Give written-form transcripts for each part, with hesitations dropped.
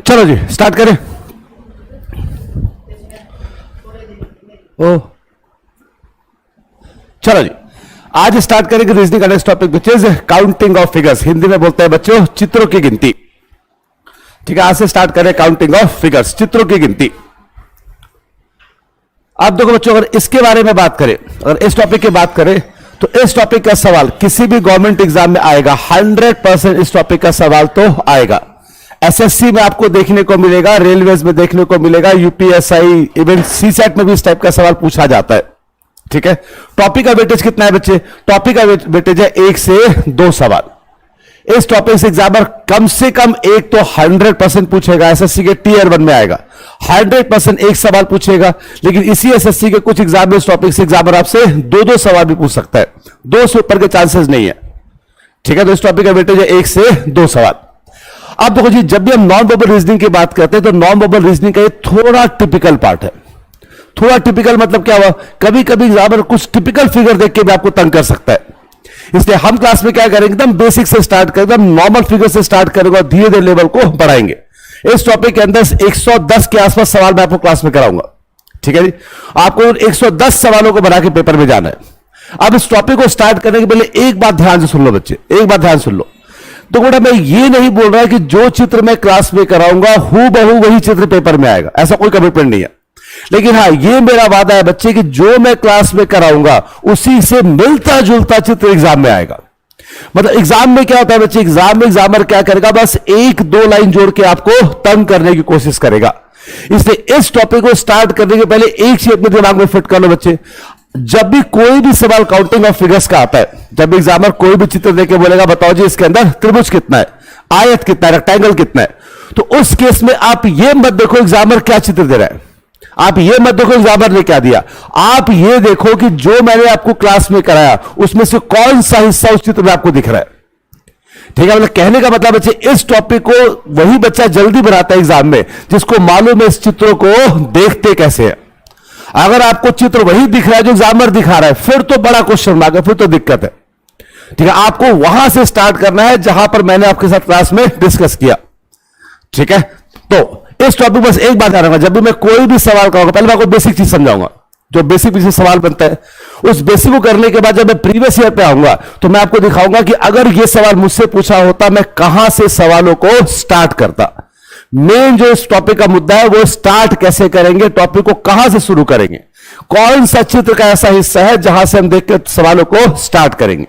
चलो जी स्टार्ट करें। ओ चलो जी, आज स्टार्ट करेंगे रीजनिंग का next topic which is counting of figures. Hindi में बोलते हैं बच्चों चित्रों की गिनती। ठीक है, आज से स्टार्ट करें काउंटिंग ऑफ फिगर्स, चित्रों की गिनती। आप देखो बच्चों, अगर इसके बारे में बात करें, अगर इस टॉपिक की बात करें, तो इस टॉपिक का सवाल किसी भी गवर्नमेंट एग्जाम में आएगा। 100% इस टॉपिक का सवाल तो आएगा। एसएससी में आपको देखने को मिलेगा, रेलवेज में देखने को मिलेगा, यूपीएसआई, इवन सीसेट में भी इस टाइप का सवाल पूछा जाता है। ठीक है, टॉपिक का वेटेज कितना है बच्चे? टॉपिक का वेटेज है 1 से 2 सवाल। इस टॉपिक से एग्जामर कम से कम एक तो 100% पूछेगा। एसएससी के टीयर 1 में आएगा 100% एक सवाल पूछेगा। लेकिन इसी एसएससी के कुछ एग्जाम में इस टॉपिक से एग्जामर आपसे 2-2 सवाल भी पूछ सकता है। 2 से ऊपर के चांसेस नहीं है। ठीक है, तो इस टॉपिक का वेटेज है 1 से 2 सवाल। अब देखो जी, जब भी हम नॉन वर्बल रीजनिंग की बात करते हैं तो नॉन वर्बल रीजनिंग का ये थोड़ा टिपिकल पार्ट है। थोड़ा टिपिकल मतलब क्या हुआ, कभी कभी एग्जामर कुछ टिपिकल फिगर देख के भी आपको तंग कर सकता है। इसलिए हम क्लास में क्या करेंगे, एकदम बेसिक से स्टार्ट करेंगे, एकदम नॉर्मल फिगर से स्टार्ट करेंगे और धीरे धीरे लेवल को बढ़ाएंगे। इस टॉपिक के अंदर 110 के आसपास सवाल मैं आपको क्लास में कराऊंगा। ठीक है जी, आपको 110 सवालों को बना के पेपर में जाना है। अब इस टॉपिक को स्टार्ट करने के पहले एक बात ध्यान से सुन लो बच्चे, एक बात ध्यान सुन लो। तो बेटा मैं ये नहीं बोल रहा कि जो चित्र मैं क्लास में कराऊंगा हूबहू वही चित्र पेपर में आएगा, ऐसा कोई कमिटमेंट नहीं है। लेकिन हाँ, ये मेरा वादा है बच्चे कि जो मैं क्लास में कराऊंगा उसी से मिलता जुलता चित्र एग्जाम में आएगा। मतलब एग्जाम में क्या होता है बच्चे, एग्जाम में एग्जामर क्या करेगा, बस 1-2 लाइन जोड़ के आपको तंग करने की कोशिश करेगा। इसलिए इस टॉपिक को स्टार्ट करने के पहले एक चीज अपने दिमाग में फिट कर लो बच्चे। जब भी कोई भी सवाल काउंटिंग ऑफ फिगर्स का आता है, जब भी एग्जामर कोई भी चित्र देके बोलेगा बताओ जी इसके अंदर त्रिभुज कितना है, आयत कितना है, रेक्टेंगल कितना है, तो उस केस में आप ये मत देखो एग्जामर क्या चित्र दे रहा है। आप ये मत देखो एग्जामर ने क्या दिया। आप ये देखो कि जो मैंने आपको क्लास में कराया उसमें से कौन सा हिस्सा उस चित्र में आपको दिख रहा है। ठीक है, मतलब कहने का मतलब बच्चे, इस टॉपिक को वही बच्चा जल्दी बनाता है एग्जाम में जिसको मालूम है इस चित्रों को देखते कैसे है। अगर आपको चित्र वही दिख रहा है जो एग्जामर दिखा रहा है, फिर तो बड़ा क्वेश्चन मार्क है, फिर तो दिक्कत है। ठीक है, आपको वहां से स्टार्ट करना है जहां पर मैंने आपके साथ क्लास में डिस्कस किया। ठीक है, तो इस टॉपिक बस एक बात ध्यान रखना, जब भी मैं कोई भी सवाल करूंगा पहले मैं आपको बेसिक चीज समझाऊंगा। जो बेसिक सवाल बनता है उस बेसिक को करने के बाद जब मैं प्रीवियस ईयर पे आऊंगा तो मैं आपको दिखाऊंगा कि अगर यह सवाल मुझसे पूछा होता मैं कहां से सवालों को स्टार्ट करता। मेन जो इस टॉपिक का मुद्दा है वो स्टार्ट कैसे करेंगे, टॉपिक को कहां से शुरू करेंगे, कौन सा चित्र का ऐसा हिस्सा है जहां से हम देख के सवालों को स्टार्ट करेंगे।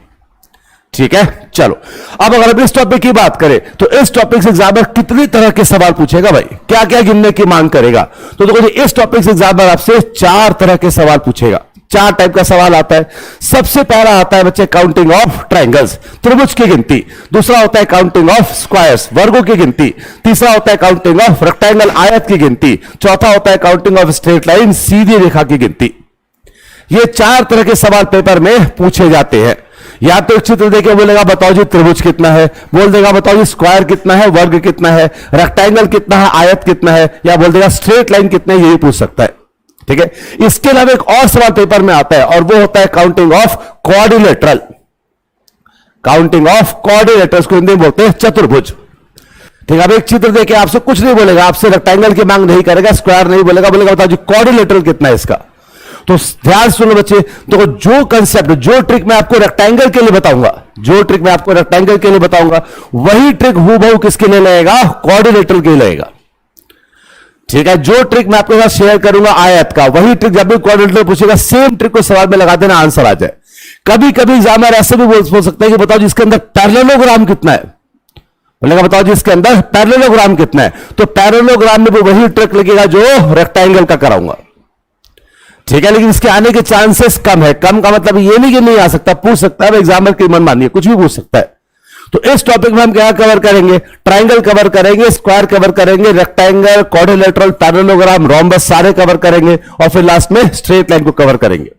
ठीक है, चलो अब अगर हम इस टॉपिक की बात करें तो इस टॉपिक से एग्जामर कितनी तरह के सवाल पूछेगा भाई, क्या क्या गिनने की मांग करेगा। तो देखो जी, इस टॉपिक से एग्जामर आपसे 4 तरह के सवाल पूछेगा। 4 टाइप का सवाल आता है। सबसे पहला आता है बच्चे काउंटिंग ऑफ ट्रायंगल्स, त्रिभुज की गिनती। दूसरा होता है काउंटिंग ऑफ स्क्वायर्स, वर्गों की गिनती। तीसरा होता है काउंटिंग ऑफ रेक्टेंगल, आयत की गिनती। चौथा होता है काउंटिंग ऑफ स्ट्रेट लाइन, सीधी रेखा की गिनती। ये 4 तरह के सवाल पेपर में पूछे जाते हैं। या तो एक चित्र देके बोलेगा बताओ जी त्रिभुज कितना है, बोल देगा बताओ जी स्क्वायर कितना है, वर्ग कितना है, रेक्टेंगल कितना है, आयत कितना है, या बोल देगा स्ट्रेट लाइन कितना है, यही पूछ सकता है। ठीक है, इसके अलावा एक और सवाल पेपर में आता है और वो होता है counting of quadrilateral. Counting of quadrilateral को हिंदी में बोलते हैं चतुर्भुज। ठीक है, अब एक चित्र देके आपसे कुछ नहीं बोलेगा, आपसे रेक्टेंगल की मांग नहीं करेगा, स्क्वायर नहीं बोलेगा, बोलेगा बताओ जी क्वाड्रिलेटरल कितना है इसका। तो ध्यान सुनो बच्चे, तो जो कंसेप्ट, जो ट्रिक मैं आपको रेक्टेंगल के लिए बताऊंगा, जो ट्रिक मैं आपको रेक्टेंगल के लिए बताऊंगा वही ट्रिक हूबहू किसके लिए लगेगा, क्वाड्रिलेटरल के लिए लगेगा। ठीक है, जो ट्रिक मैं आपके साथ शेयर करूंगा आयत का, वही ट्रिक जब भी क्वाड्रिलेटरल पूछेगा सेम ट्रिक को सवाल में लगा देना, आंसर आ जाए। कभी कभी एग्जामिनर ऐसे भी बोल सकते हैं कि बताओ जी इसके अंदर पैरेललोग्राम कितना है, बोलेगा बताओ जी इसके अंदर पैरेललोग्राम कितना है, तो पैरेललोग्राम में भी वही ट्रिक लगेगा जो रेक्टेंगल का कराऊंगा। ठीक है, लेकिन इसके आने के चांसेस कम है। कम का मतलब ये नहीं कि नहीं आ सकता, पूछ सकता है, एग्जामिनर की मन मानिए कुछ भी पूछ सकता है। तो इस टॉपिक में हम क्या कवर करेंगे, ट्रायंगल कवर करेंगे, स्क्वायर कवर करेंगे, रेक्टेंगल, क्वाड्रिलेटरल, पैरेललोग्राम, रोम्बस सारे कवर करेंगे और फिर लास्ट में स्ट्रेट लाइन को कवर करेंगे।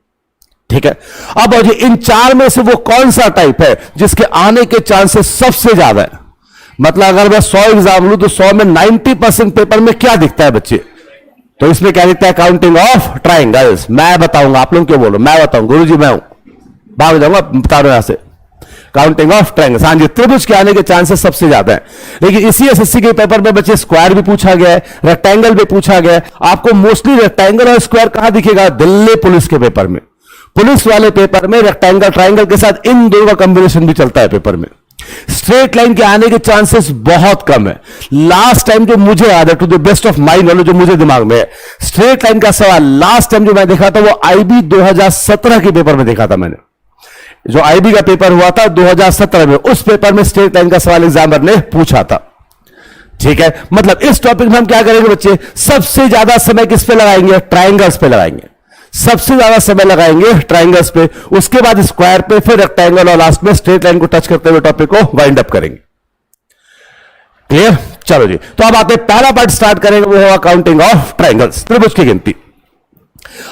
ठीक है, अब जी इन 4 में से वो कौन सा टाइप है जिसके आने के चांसेस सबसे ज्यादा है। मतलब अगर मैं 100 एग्जाम लूं तो 100 में 90% पेपर में क्या दिखता है बच्चे, तो इसमें क्या दिखता है, काउंटिंग ऑफ ट्रायंगल्स। मैं बताऊंगा, आप लोग क्यों बोलो, मैं बताऊंगा, गुरुजी मैं हूं, भाग जाऊंगा बता रहा हूं यहां से। Counting of triangles. हाँ जी, त्रिभुज के आने के चांसेस सबसे ज्यादा है, लेकिन इसी एसएससी के पेपर में बच्चे स्क्वायर भी पूछा गया है, रेक्टेंगल भी पूछा गया है। आपको मोस्टली रेक्टेंगल और स्क्वायर कहां दिखेगा? दिल्ली पुलिस के पेपर में। पुलिस वाले पेपर में रेक्टेंगल ट्रायंगल के साथ इन दोनों का कॉम्बिनेशन भी चलता है पेपर में। स्ट्रेट लाइन के आने के चांसेस बहुत कम है। लास्ट टाइम जो मुझे याद है, to the best of my knowledge, जो मुझे दिमाग में है, स्ट्रेट लाइन का सवाल लास्ट टाइम जो मैं देखा था वो आईबी 2017 के पेपर में देखा था मैंने। जो आईबी का पेपर हुआ था 2017 में, उस पेपर में स्ट्रेट लाइन का सवाल एग्जामिनर ने पूछा था। ठीक है, मतलब इस टॉपिक में हम क्या करेंगे बच्चे? सबसे ज्यादा समय किस पे लगाएंगे? ट्रायंगल्स पे लगाएंगे। सबसे ज्यादा समय लगाएंगे ट्रायंगल्स पे, उसके बाद स्क्वायर पे, फिर रेक्टेंगल और लास्ट में स्ट्रेट लाइन को टच करते हुए टॉपिक को वाइंड अप करेंगे। क्लियर? चलो जी, तो अब आते हैं पहला पार्ट स्टार्ट करेंगे, वो होगा काउंटिंग ऑफ ट्रायंगल्स, त्रिभुज की गिनती।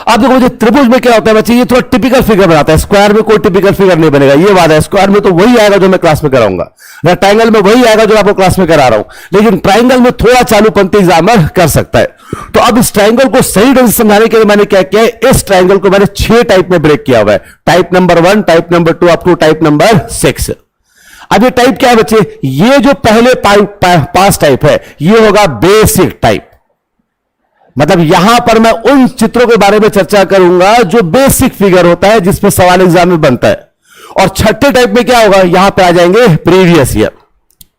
अब देखो मुझे त्रिभुज में क्या होता है बच्चे, ये थोड़ा टिपिकल फिगर बनाता है। स्क्वायर में कोई टिपिकल फिगर नहीं बनेगा, ये बात है। स्क्वायर में तो वही आएगा जो मैं क्लास में कराऊंगा, रेक्टेंगल में वही आएगा जो आपको क्लास में करा रहा हूं, लेकिन ट्रायंगल में थोड़ा चालू पंक्ति एग्जामिनर कर सकता है। तो अब इस ट्रायंगल को सही ढंग से समझाने के लिए मैंने क्या किया है, इस ट्रायंगल को मैंने 6 टाइप में ब्रेक किया हुआ है। Type number 1, type number 2 up to type number 6। अब ये टाइप क्या है बच्चे? ये जो पहले 5 टाइप है, ये होगा बेसिक टाइप। मतलब यहां पर मैं उन चित्रों के बारे में चर्चा करूंगा जो बेसिक फिगर होता है, जिसपे सवाल एग्जाम में बनता है। और छठे टाइप में क्या होगा? यहां पे आ जाएंगे प्रीवियस ईयर।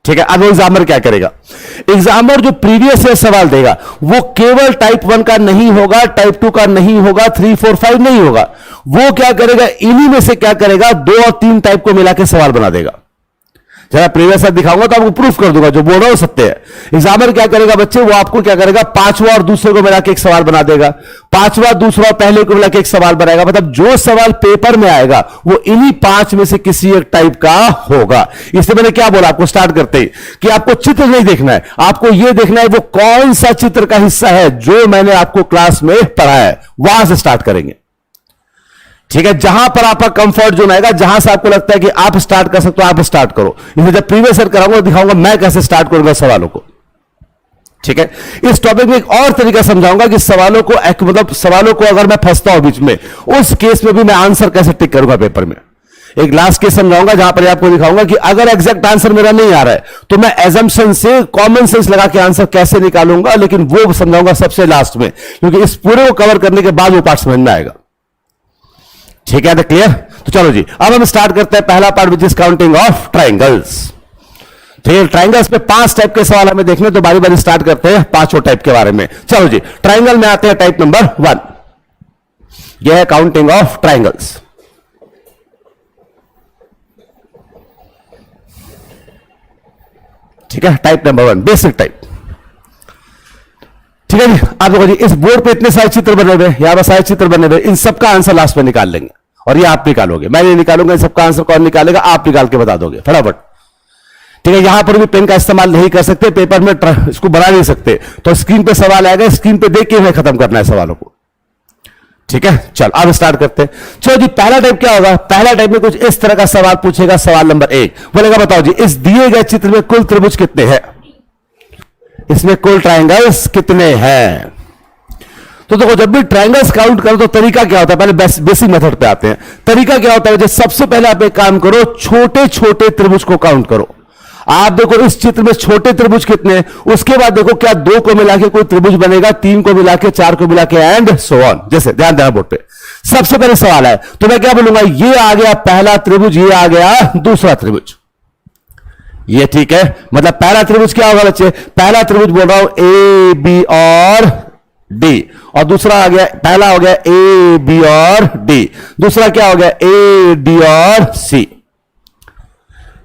ठीक है, अब एग्जामिनर क्या करेगा? एग्जामिनर जो प्रीवियस ईयर सवाल देगा वो केवल टाइप 1 का नहीं होगा, टाइप 2 का नहीं होगा, 3, 4, 5 नहीं होगा। वो क्या करेगा? इन्हीं में से क्या करेगा? 2 और 3 टाइप को मिला के सवाल बना देगा। जरा प्रीवियस ईयर दिखाऊंगा तो आपको प्रूफ कर दूंगा, जो बोल रहा हूं सत्य है। एग्जामिनर क्या करेगा बच्चे? वो आपको क्या करेगा? 5वां और दूसरे को मिला के एक सवाल बना देगा, 5वां दूसरा पहले को मिला के एक सवाल बनाएगा। मतलब जो सवाल पेपर में आएगा वो इन्हीं 5 में से किसी एक टाइप का होगा। इसलिए मैंने क्या बोला आपको स्टार्ट करते ही, कि आपको चित्र नहीं देखना है, आपको यह देखना है वो कौन सा चित्र का हिस्सा है जो मैंने आपको क्लास में पढ़ाया है, वहां से स्टार्ट करेंगे। ठीक है, जहां पर आपका कंफर्ट जोन आएगा, जहां से आपको लगता है कि आप स्टार्ट कर सकते हो, आप स्टार्ट करो। इसलिए जब प्रीवियस ईयर कराऊंगा दिखाऊंगा मैं कैसे स्टार्ट करूंगा सवालों को। ठीक है, इस टॉपिक में एक और तरीका समझाऊंगा कि सवालों को मतलब सवालों को अगर मैं फंसता हूं बीच में, उस केस में भी मैं आंसर कैसे टिक करूंगा पेपर में। एक लास्ट केस समझाऊंगा जहां पर आपको दिखाऊंगा कि अगर एग्जैक्ट आंसर मेरा नहीं आ रहा है तो मैं एजम्पशन से कॉमन सेंस लगा के आंसर कैसे निकालूंगा, लेकिन वो समझाऊंगा सबसे लास्ट में, क्योंकि इस पूरे को कवर करने के बाद वो पार्ट समझ में आएगा। ठीक है, क्लियर? तो चलो जी, अब हम स्टार्ट करते हैं पहला part, which is counting of triangles. ठीक है, ट्रायंगल्स में 5 टाइप के सवाल हमें देखने, तो बारी बारी स्टार्ट करते हैं 5 टाइप के बारे में। चलो जी, ट्रायंगल में आते हैं टाइप नंबर 1। यह है काउंटिंग ऑफ ट्रायंगल्स। ठीक है, टाइप नंबर 1 बेसिक टाइप। ठीक है जी, आप देखो जी, इस बोर्ड पे इतने सारे चित्र बने हुए, यहां पर सारे चित्र बने हुए, इन सबका आंसर लास्ट में निकाल लेंगे, और ये आप निकालोगे, मैं नहीं निकालूंगा। इन सबका आंसर कौन निकालेगा? आप निकाल के बता दोगे फटाफट। ठीक है, यहां पर भी पेन का इस्तेमाल नहीं कर सकते, पेपर में इसको बना नहीं सकते, तो स्क्रीन पे सवाल आएगा, स्क्रीन पे देख के हमें खत्म करना है सवालों को। ठीक है, चल अब स्टार्ट करते हैं। चलो जी, पहला टाइप क्या होगा? पहला टाइप में कुछ इस तरह का सवाल पूछेगा। सवाल नंबर 1 बोलेगा, बताओ जी, इस दिए गए चित्र में कुल त्रिभुज कितने हैं? इसमें कुल ट्रायंगल्स कितने हैं? तो देखो, जब भी ट्रायंगल्स काउंट करो तो तरीका क्या होता है? पहले बेसिक मेथड पे आते हैं। तरीका क्या होता है? सबसे पहले आप एक काम करो, छोटे छोटे त्रिभुज को काउंट करो। आप देखो इस चित्र में छोटे त्रिभुज कितने हैं, उसके बाद देखो क्या 2 को मिला के कोई त्रिभुज बनेगा, 3 को मिला के, 4 को मिला के, एंड सो ऑन। जैसे ध्यान देना बोर्ड पे, सबसे पहले सवाल है तो मैं क्या बोलूंगा? ये आ गया पहला त्रिभुज, ये आ गया दूसरा त्रिभुज। ये ठीक है, मतलब पहला त्रिभुज क्या होगा बच्चे? पहला त्रिभुज बोल रहा हूं ए बी और डी, और दूसरा आ गया, पहला हो गया ए बी और डी, दूसरा क्या हो गया? ए डी और सी।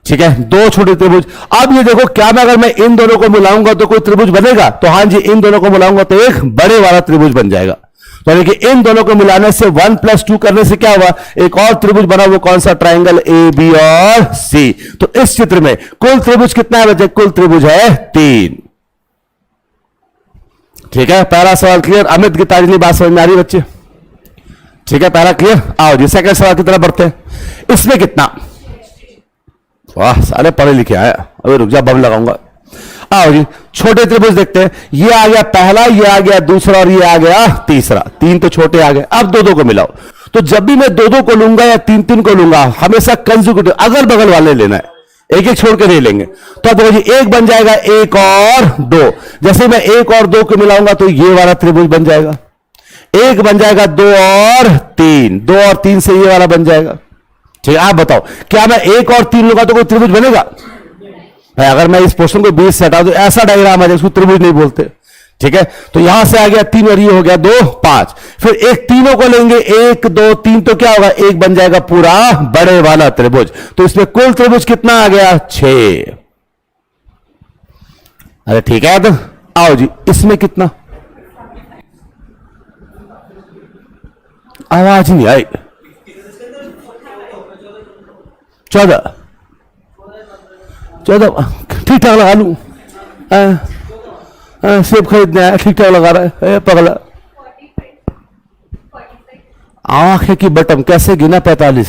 ठीक है, 2 छोटे त्रिभुज। अब ये देखो, क्या मैं अगर मैं इन दोनों को मिलाऊंगा तो कोई त्रिभुज बनेगा? तो हां जी, इन दोनों को मिलाऊंगा तो एक बड़े वाला त्रिभुज बन जाएगा। तो यानी कि इन दोनों को मिलाने से 1 + 2 करने से क्या हुआ? एक और त्रिभुज बना, वो कौन सा? ट्रायंगल ए बी और सी। तो इस चित्र में कुल त्रिभुज कितना है बच्चे? कुल त्रिभुज है 3। ठीक है, पहला सवाल क्लियर। अमित की ताजली बात समझ में आ रही है बच्चे? ठीक है, पहला क्लियर। आओ जी, सेकंड सवाल की तरफ बढ़ते हैं। इसमें कितना? वाह, सारे पढ़े लिखे आया। अभी रुक जा, बम लगाऊंगा। आओ जी, छोटे त्रिभुज देखते हैं। ये आ गया पहला, ये आ गया दूसरा, और ये आ गया तीसरा। 3 तो छोटे आ गए। अब 2 को मिलाओ तो जब भी मैं दो दो को लूंगा या तीन तीन को लूंगा, हमेशा कंसेक्यूटिव अगल बगल वाले लेना है, एक एक छोड़ के नहीं लेंगे। तो अब देखो जी, एक बन जाएगा एक और दो, जैसे मैं एक और दो को मिलाऊंगा तो ये वाला त्रिभुज बन जाएगा। एक बन जाएगा दो और तीन, दो और तीन से ये वाला बन जाएगा। ठीक है, आप बताओ क्या मैं एक और तीन लूंगा तो कोई त्रिभुज बनेगा? भाई अगर मैं इस पोर्शन को 20 से हटा दूं, ऐसा डायग्राम आ जाए, उसको त्रिभुज नहीं बोलते। ठीक है, तो यहां से आ गया तीन और ये हो गया दो, पांच। फिर एक तीनों को लेंगे, एक दो तीन, तो क्या होगा, एक बन जाएगा पूरा बड़े वाला त्रिभुज। तो इसमें कुल त्रिभुज कितना आ गया, 6। अरे ठीक है, तो आओ जी, इसमें कितना, आवाज नहीं आई, 14 ठीक ठाक लगा लू, सेब खरीदने आया, ठीक ठाक लगा रहा है पगला। आंखें की बटन कैसे गिना 45?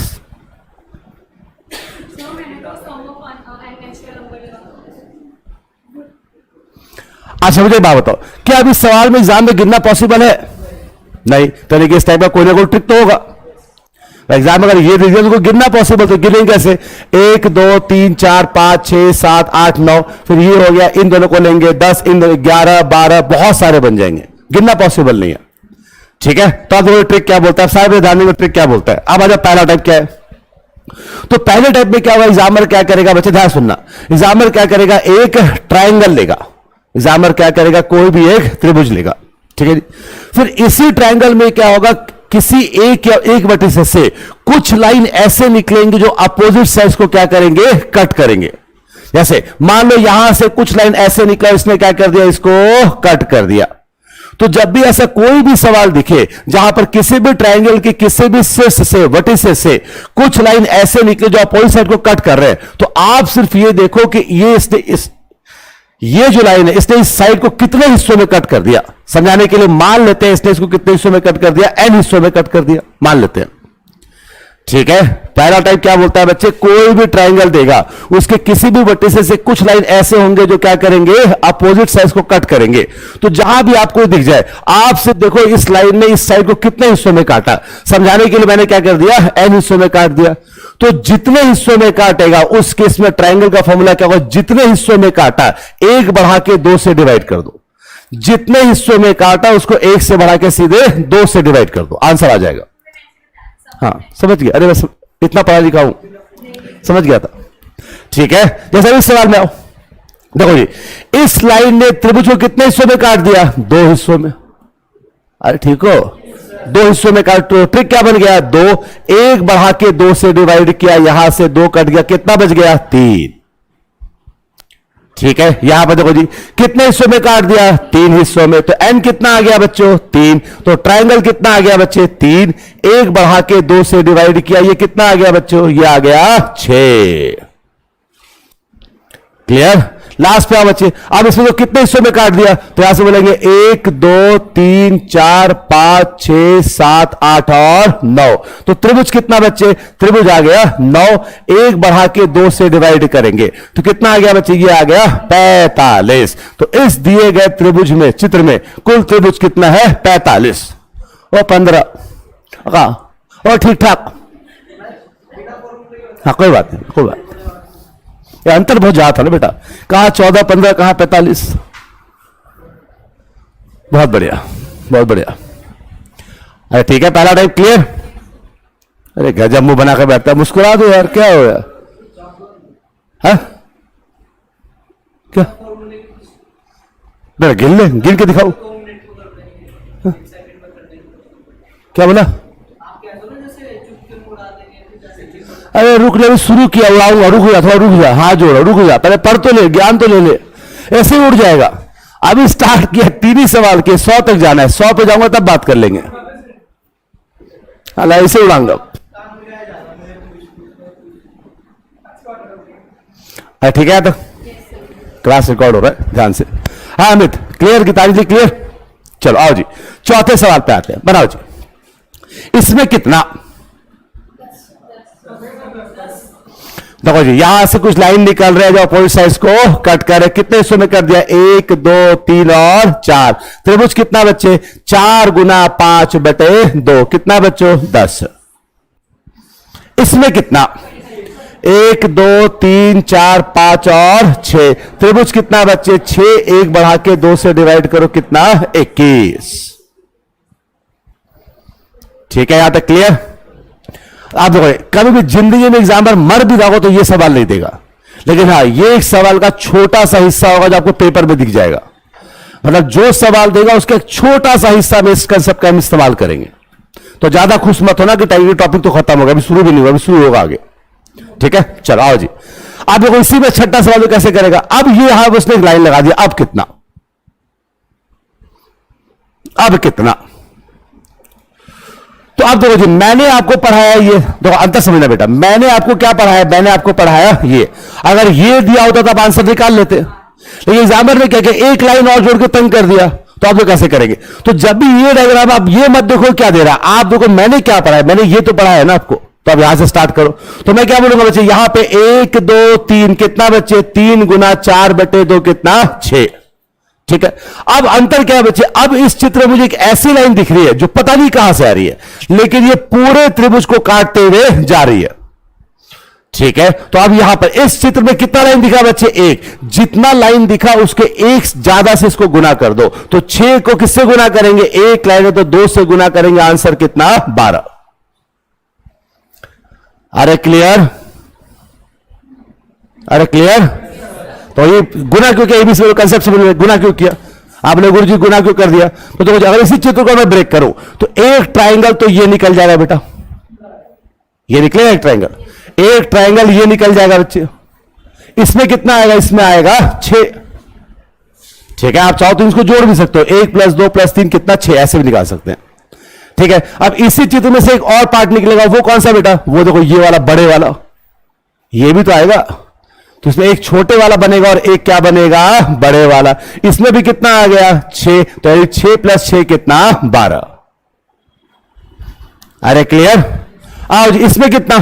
अच्छा मुझे बात बताओ, क्या अभी सवाल में एग्जाम में गिनना पॉसिबल है? नहीं, तो देखिए इस टाइप का कोई ना कोई ट्रिक तो होगा। एग्जाम अगर ये दीजिए तो गिनना पॉसिबल, तो गिनेंगे कैसे? 1 2 3 4 5 6 7 8 9, फिर ये हो गया, इन दोनों को लेंगे 10, इन 11 12, बहुत सारे बन जाएंगे, गिनना पॉसिबल नहीं है। ठीक है, तो अब देखो ट्रिक क्या बोलता है, साहब धानी में ट्रिक क्या बोलता है। अब आजा पहला टाइप क्या है, तो पहले टाइप में क्या होगा, एग्जामिनर क्या करेगा, बच्चे ध्यान सुनना, एग्जामिनर क्या करेगा, एक ट्राइंगल लेगा, एग्जामिनर क्या करेगा, कोई भी एक त्रिभुज लेगा। ठीक है जी, फिर इसी ट्राइंगल में क्या होगा, किसी एक या एक वर्टिसेस से कुछ लाइन ऐसे निकलेंगे जो अपोजिट साइड्स को क्या करेंगे, कट करेंगे। जैसे मान लो यहां से कुछ लाइन ऐसे निकला, इसने क्या कर दिया, इसको कट कर दिया। तो जब भी ऐसा कोई भी सवाल दिखे जहां पर किसी भी ट्रायंगल के किसी भी शीर्ष से वर्टिसेस से कुछ लाइन ऐसे निकले जो अपोजिट साइड को कट कर रहे हैं, तो आप सिर्फ ये देखो कि ये जो लाइन है इसने इस साइड को कितने हिस्सों में कट कर दिया। समझाने के लिए मान लेते हैं इसने इसको कितने हिस्सों में कट कर दिया, n हिस्सों में कट कर दिया, मान लेते हैं। ठीक है, पहला टाइप क्या बोलता है बच्चे, कोई भी ट्राइंगल देगा उसके किसी भी वर्टिसेस से कुछ लाइन ऐसे होंगे जो क्या करेंगे, अपोजिट साइड को कट करेंगे। तो जहां भी आपको दिख जाए, आप सिर्फ देखो इस लाइन ने इस साइड को कितने हिस्सों में काटा। समझाने के लिए मैंने क्या कर दिया, n हिस्सों में काट दिया। तो जितने हिस्सों में काटेगा उस केस में ट्राइंगल का फॉर्मूला क्या होगा, जितने हिस्सों में काटा एक बढ़ा के 2 से डिवाइड कर दो। जितने हिस्सों में काटा उसको 1 से बढ़ा के सीधे 2 से डिवाइड कर दो, आंसर आ जाएगा। हाँ समझ गया, अरे बस इतना पढ़ा लिखा हूं, समझ गया था। ठीक है, जैसे इस सवाल में आओ, देखो जी इस लाइन ने त्रिभुज को कितने हिस्सों में काट दिया, 2 हिस्सों में। अरे ठीक हो, 2 हिस्सों में काट, तो ट्रिक क्या बन गया, 2, 1 बढ़ा के 2 से डिवाइड किया, यहां से 2 कट गया, कितना बच गया, 3। ठीक है, यहां पर देखो जी कितने हिस्सों में काट दिया, 3 हिस्सों में। तो n कितना आ गया बच्चों, 3। तो ट्राइंगल कितना आ गया बच्चे, 3। 1 बढ़ा के 2 से डिवाइड किया, ये कितना आ गया बच्चों, ये आ गया 6। क्लियर, लास्ट पे आओ बच्चे। अब इसमें तो कितने हिस्सों में काट दिया, तो यहां से बोलेंगे 1 2 3 4 5 6 7 8 और 9। तो त्रिभुज कितना बच्चे, त्रिभुज आ गया 9। 1 बढ़ा के 2 से डिवाइड करेंगे तो कितना आ गया बच्चे, ये आ गया 45। तो इस दिए गए त्रिभुज में, चित्र में कुल त्रिभुज कितना है, 45 और 15 और ठीक ठाक। हाँ कोई बात नहीं, कोई बात नहीं, ये अंतर बहुत ज्यादा था ना बेटा, कहां 14 15, कहां 45। बहुत बढ़िया, बहुत बढ़िया। अरे ठीक है, पहला टाइप क्लियर। अरे गजब मुंह बना कर बैठता है, मुस्कुरा दो यार, क्या हो गया है, क्या बेटा, गिन ले, गिन के दिखाओ। हाँ? क्या बोला, अरे रुक ले, शुरू किया, उड़ाऊंगा, रुक जा थोड़ा, रुक जा, हाथ जोड़ो, रुक जा, पहले पढ़ तो ले, ज्ञान तो ले ले, ऐसे ही उड़ जाएगा। अभी स्टार्ट किया 3 ही सवाल के, 100 तक जाना है, 100 पे जाऊंगा तब बात कर लेंगे। अल्लाह ऐसे उड़ाऊंगा। ठीक है, तो क्लास रिकॉर्ड हो रहा है, ध्यान से। हाँ अमित, क्लियर, गीताली जी क्लियर। चलो आओ जी, चौथे सवाल पे आते हैं, बनाओ जी। इसमें कितना, देखो जी यहां से कुछ लाइन निकल रहे हैं जो अपोजिट साइड्स को कट कर रहे, कितने हिस्सों में कर दिया, 1 2 3 और 4। त्रिभुज कितना बच्चे, 4 गुना 5 बटे 2, कितना बच्चों, 10। इसमें कितना, 1 2 3 4 5 और 6, त्रिभुज कितना बच्चे 6, 1 बढ़ा के 2 से डिवाइड करो कितना 21। ठीक है, यहां तक क्लियर। आप देखो कभी भी जिंदगी में एग्जाम पर मर भी जाओ तो ये सवाल नहीं देगा, लेकिन हाँ ये एक सवाल का छोटा सा हिस्सा होगा जो आपको पेपर में दिख जाएगा। मतलब जो सवाल देगा उसका एक छोटा सा हिस्सा में इस कंसेप्ट का हम इस्तेमाल करेंगे। तो ज्यादा खुश मत होना कि टाइगर टॉपिक तो खत्म होगा, अभी शुरू भी नहीं हुआ, अभी शुरू होगा आगे। ठीक है, चलो आओ जी। अब देखो इसी में छठा सवाल कैसे करेगा। अब ये यहां उसने एक लाइन लगा दिया, अब कितना, अब कितना। तो अब देखो जी, मैंने आपको पढ़ाया ये, देखो अंतर समझना बेटा, मैंने आपको क्या पढ़ाया, मैंने आपको पढ़ाया ये। अगर ये दिया होता तो आप आंसर निकाल लेते, लेकिन एग्जामिनर ने क्या किया, एक लाइन और जोड़ के तंग कर दिया। तो आप लोग कैसे करेंगे। तो जब भी ये डायग्राम, आप ये मत देखो क्या दे रहा है, आप देखो मैंने क्या पढ़ाया, मैंने ये तो पढ़ाया है ना आपको। तो अब यहां से स्टार्ट करो। तो मैं क्या बोलूंगा बच्चे, यहां पे 1 2 3 कितना बच्चे, 3 गुना 4 बटे 2 कितना 6। ठीक है, अब अंतर क्या है बच्चे, अब इस चित्र में मुझे एक ऐसी लाइन दिख रही है जो पता नहीं कहां से आ रही है, लेकिन ये पूरे त्रिभुज को काटते हुए जा रही है। ठीक है, तो अब यहां पर इस चित्र में कितना लाइन दिखा बच्चे, 1। जितना लाइन दिखा उसके 1 ज्यादा से इसको गुना कर दो। तो 6 को किससे गुना करेंगे, 1 लाइन है तो 2 से गुना करेंगे, आंसर कितना 12। अरे क्लियर, अरे क्लियर। तो ये गुना क्यों किया, एबीसी कंसेप्ट समझ में, गुना क्यों किया आपने, गुरु जी गुना क्यों कर दिया। तो देखो अगर इसी चित्र को मैं ब्रेक करूं तो एक ट्राइंगल तो ये निकल जाएगा बेटा, ये निकलेगा एक ट्राइंगल, एक ट्राइंगल ये निकल जाएगा बच्चे। इसमें कितना आएगा, इसमें आएगा 6। ठीक है, आप चाहो तो इसको जोड़ भी सकते हो, 1 + 2 + 3 कितना 6, ऐसे भी निकाल सकते हैं। ठीक है, अब इसी चित्र में से एक और पार्ट निकलेगा, वो कौन सा बेटा, वो देखो ये वाला बड़े वाला, ये भी तो आएगा। तो इसमें एक छोटे वाला बनेगा और एक क्या बनेगा, बड़े वाला। इसमें भी कितना आ गया 6, तो 6 + 6 कितना 12। अरे क्लियर। आओ जी, इसमें कितना,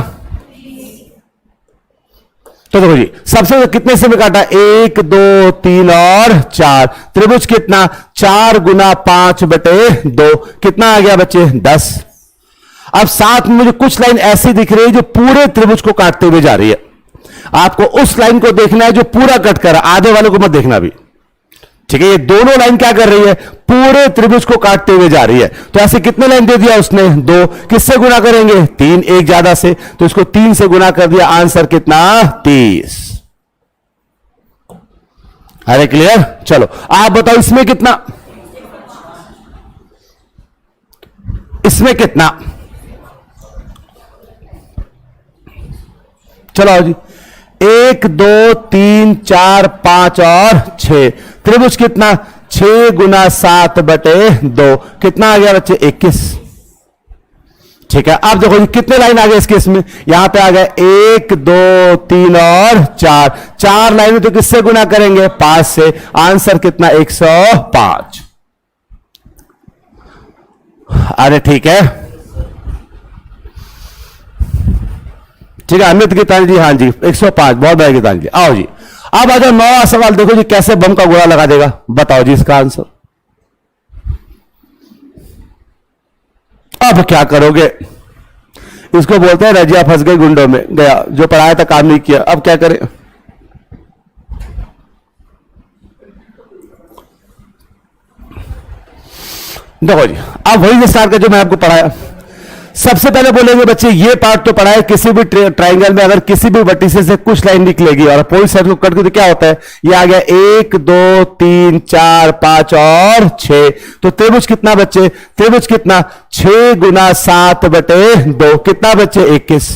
तो देखो जी सबसे कितने से में काटा, 1 2 3 और 4। त्रिभुज कितना, 4 गुना 5 बटे 2 कितना आ गया बच्चे 10। अब साथ में मुझे कुछ लाइन ऐसी दिख रही है जो पूरे त्रिभुज को काटते हुए जा रही है। आपको उस लाइन को देखना है जो पूरा कट कर, आधे वाले को मत देखना भी। ठीक है, ये दोनों लाइन क्या कर रही है, पूरे त्रिभुज को काटते हुए जा रही है। तो ऐसे कितने लाइन दे दिया उसने, 2। किससे गुना करेंगे, 3, एक ज्यादा से, तो इसको 3 से गुना कर दिया, आंसर कितना 30। अरे क्लियर। चलो आप बताओ इसमें कितना, इसमें कितना, चलो जी 1 2 3 4 5 और 6। त्रिभुज कितना, 6 गुना 7 बटे 2 कितना आ गया बच्चे 21। ठीक है, अब देखो कितने लाइन आ गए इस केस में, यहां पे आ गए 1 2 3 और 4। 4 लाइन तो किससे गुना करेंगे, 5 से, आंसर कितना 105। अरे ठीक है, ठीक है, अमित गीतांजलि, हाँ जी 105, बहुत बड़ा गीतांजलि। आओ जी, अब आ जाओ 9वां सवाल, देखो जी कैसे बम का गोला लगा देगा, बताओ जी इसका आंसर। अब क्या करोगे, इसको बोलते हैं रजिया फंस गई गुंडों में, गया जो पढ़ाया था काम नहीं किया, अब क्या करें। देखो जी, अब वही विस्तार का जो मैं आपको पढ़ाया, सबसे पहले बोलेंगे बच्चे ये पार्ट तो पढ़ा है, किसी भी ट्राइंगल में अगर किसी भी वर्टिसेस से कुछ लाइन निकलेगी और अपोजिट साइड को कट कर तो क्या होता है, ये आ गया 1 2 3 4 5 और 6। तो त्रिभुज कितना बच्चे, त्रिभुज कितना 6 गुना 7 बटे 2 कितना बच्चे 21।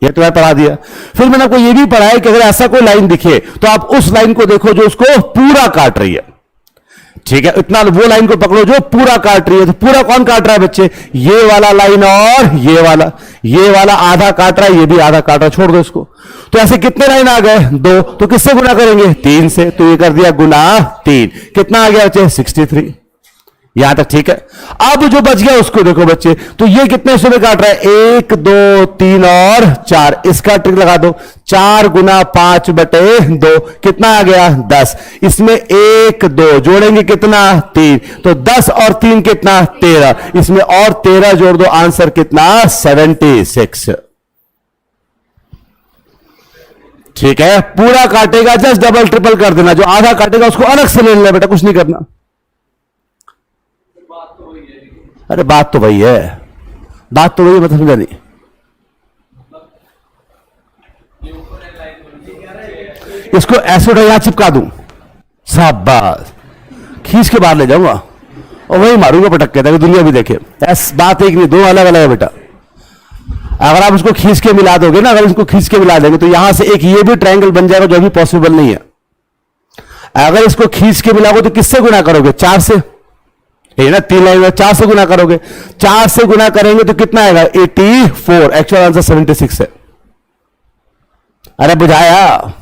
ये तो मैं पढ़ा दिया। फिर मैंने आपको ये भी पढ़ा है कि अगर ऐसा कोई लाइन दिखे तो आप उस लाइन को देखो जो उसको पूरा काट रही है। ठीक है, इतना वो लाइन को पकड़ो जो पूरा काट रही है। तो पूरा कौन काट रहा है बच्चे, ये वाला लाइन और ये वाला आधा काट रहा है, ये भी आधा काट रहा है, छोड़ दो इसको। तो ऐसे कितने लाइन आ गए, 2। तो किससे गुना करेंगे, 3 से, तो ये कर दिया गुना 3 कितना आ गया बच्चे 63। यहां तक ठीक है। अब जो बच गया उसको देखो बच्चे, तो ये कितने हिस्सों में काट रहा है, 1 2 3 और 4। इसका ट्रिक लगा दो, 4 गुना 5 बटे 2 कितना आ गया 10। इसमें 1 2 जोड़ेंगे कितना 3, तो 10 और 3 कितना 13। इसमें और 13 जोड़ दो, आंसर कितना 76। ठीक है, पूरा काटेगा, जस्ट डबल ट्रिपल कर देना, जो आधा काटेगा उसको अलग से ले लेना बेटा, कुछ नहीं करना। अरे बात तो वही है, बात तो वही है, मतलब समझा नहीं। इसको ऐसे उठा यहां चिपका दूं, शाबाश, खींच के बाहर ले जाऊंगा और वही मारूंगा पटक के, ताकि दुनिया भी देखे। ऐस बात एक नहीं, दो अलग अलग है बेटा। अगर आप उसको खींच के मिला दोगे ना, अगर इसको खींच के मिला देंगे तो यहां से एक ये भी ट्रायंगल बन जाएगा, जो अभी पॉसिबल नहीं है। अगर इसको खींच के मिलाओगे तो किससे गुना करोगे? 4 से, ये ना 3 लाइन में 4 से गुना करोगे, 4 से गुना करेंगे तो कितना आएगा? 84। एक्चुअल आंसर 76 है। अरे बुझाया,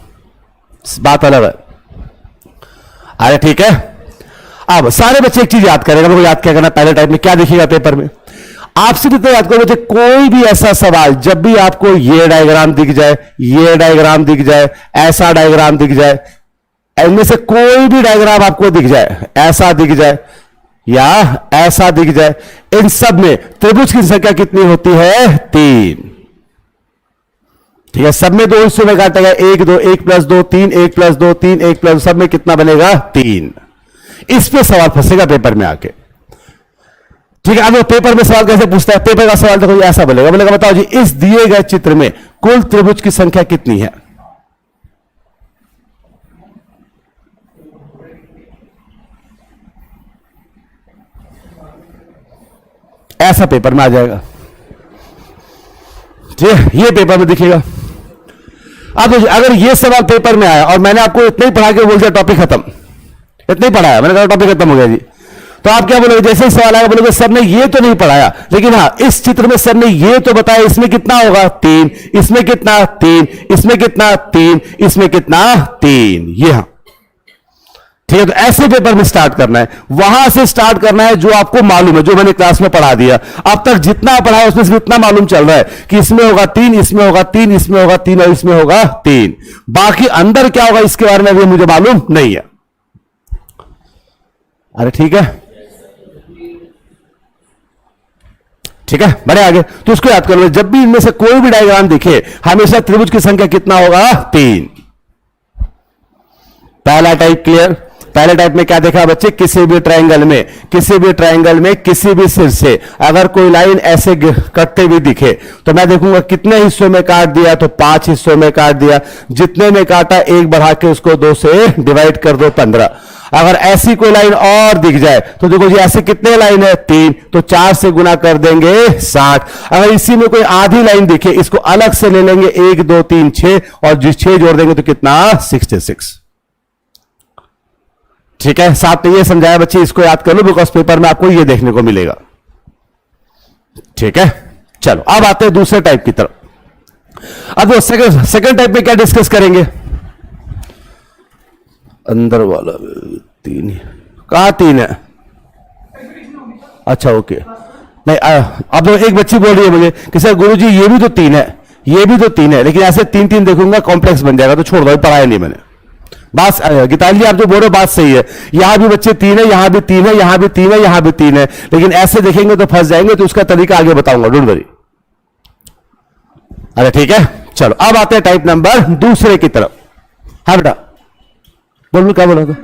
बात अलग है। अरे ठीक है, अब सारे बच्चे एक चीज याद करेगा, मेरे को याद क्या करना, पहले टाइप में क्या देखिएगा पेपर में, आपसे जितना याद करो बच्चे, कोई भी ऐसा सवाल जब भी आपको ये डायग्राम दिख जाए, ये डायग्राम दिख जाए, ऐसा डायग्राम दिख जाए, इनमें से कोई भी डायग्राम आपको दिख जाए, ऐसा दिख जाए या ऐसा दिख जाए, इन सब में त्रिभुज की संख्या कितनी होती है? 3। ठीक है, सब में 2 हिस्सों में काटेगा, 1 2, 1 + 2 3, 1 + 2 3, 1 + सब में कितना बनेगा? 3। इस पे सवाल फंसेगा पेपर में आके। ठीक है, अब वो पेपर में सवाल कैसे पूछता है? पेपर का सवाल देखो ऐसा बोलेगा, बोलेगा बताओ जी इस दिए गए चित्र में कुल त्रिभुज की संख्या कितनी है? ऐसा पेपर में आ जाएगा। ठीक है, ये पेपर में दिखेगा। अब अगर ये सवाल पेपर में आया और मैंने आपको इतना ही पढ़ा के बोल दिया टॉपिक खत्म, इतना ही पढ़ाया, मैंने कहा टॉपिक खत्म हो गया जी, तो आप क्या बोलोगे? जैसे ही सवाल आएगा बोलोगे सर ने ये तो नहीं पढ़ाया, लेकिन हाँ इस चित्र में सर ने ये तो बताया, इसमें कितना होगा? 3, इसमें कितना? 3, इसमें कितना? 3, इसमें कितना? 3। ये हाँ, ठीक है। तो ऐसे पेपर में स्टार्ट करना है, वहां से स्टार्ट करना है जो आपको मालूम है, जो मैंने क्लास में पढ़ा दिया। अब तक जितना पढ़ा है उसमें से इतना मालूम चल रहा है कि इसमें होगा 3, इसमें होगा 3, इसमें होगा 3 और इसमें होगा 3। बाकी अंदर क्या होगा इसके बारे में अभी मुझे मालूम नहीं है। अरे ठीक है, ठीक है, बढ़े आगे। तो इसको याद कर लो, जब भी इनमें से कोई भी डायग्राम दिखे हमेशा त्रिभुज की संख्या कितना होगा? 3। पहला टाइप क्लियर। पहले टाइप में क्या देखा बच्चे? किसी भी ट्रायंगल में, किसी भी ट्रायंगल में किसी भी सिर से अगर कोई लाइन ऐसे कटते हुए दिखे तो मैं देखूंगा कितने हिस्सों में काट दिया, तो 5 हिस्सों में काट दिया। जितने में काटा 1 बढ़ा के उसको 2 से डिवाइड कर दो, 15। अगर ऐसी कोई लाइन और दिख जाए तो देखो जी ऐसे कितने लाइन है? 3, तो 4 से गुना कर देंगे 60। अगर इसी में कोई आधी लाइन दिखे, इसको अलग से ले लेंगे, 1 2 3 6 और जिस 6 जोड़ देंगे तो कितना? 66। ठीक है, साथ में ये समझाया बच्चे, इसको याद कर लो बिकॉज पेपर में आपको ये देखने को मिलेगा। ठीक है, चलो अब आते हैं दूसरे टाइप की तरफ। अब वो सेकंड टाइप में क्या डिस्कस करेंगे? अंदर वाला 3, कहां 3 है? अच्छा ओके, नहीं अब तो एक बच्ची बोल रही है मुझे कि सर गुरुजी ये भी तो 3 है, ये भी तो 3 है, लेकिन ऐसे 3 देखूंगा कॉम्प्लेक्स बन जाएगा, तो छोड़ दो, पढ़ाया नहीं मैंने। बात गीताली जी आप जो बोल रहे हो बात सही है, यहां भी बच्चे 3 है, यहां भी 3 है, यहां भी 3 है, यहां भी 3 है, लेकिन ऐसे देखेंगे तो फंस जाएंगे, तो उसका तरीका आगे बताऊंगा, डोंट वरी। अरे ठीक है, चलो अब आते हैं टाइप नंबर दूसरे की तरफ। हाँ बेटा बोलो, क्या बोला था?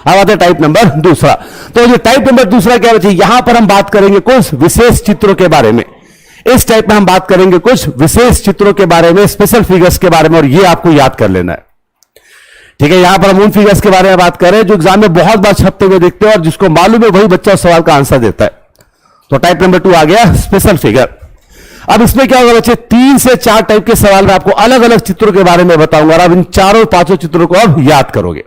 अब आते हैं टाइप नंबर दूसरा। तो ये टाइप नंबर दूसरा क्या बच्चे? यहां पर हम बात करेंगे कुछ विशेष चित्रों के बारे में। इस टाइप में हम बात करेंगे कुछ विशेष चित्रों के बारे में, स्पेशल फिगर्स के बारे में, और ये आपको याद कर लेना है। ठीक है, यहां पर हम उन फिगर्स के बारे में बात कर रहे हैं जो एग्जाम में बहुत बार छपते हुए दिखते हैं और जिसको मालूम है वही बच्चा उस सवाल का आंसर देता है। तो टाइप नंबर 2 आ गया, स्पेशल फिगर। अब इसमें क्या होगा बच्चे? 3 से 4 टाइप के सवाल में आपको अलग अलग चित्रों के बारे में बताऊंगा और अब इन 4-5 चित्रों को अब याद करोगे।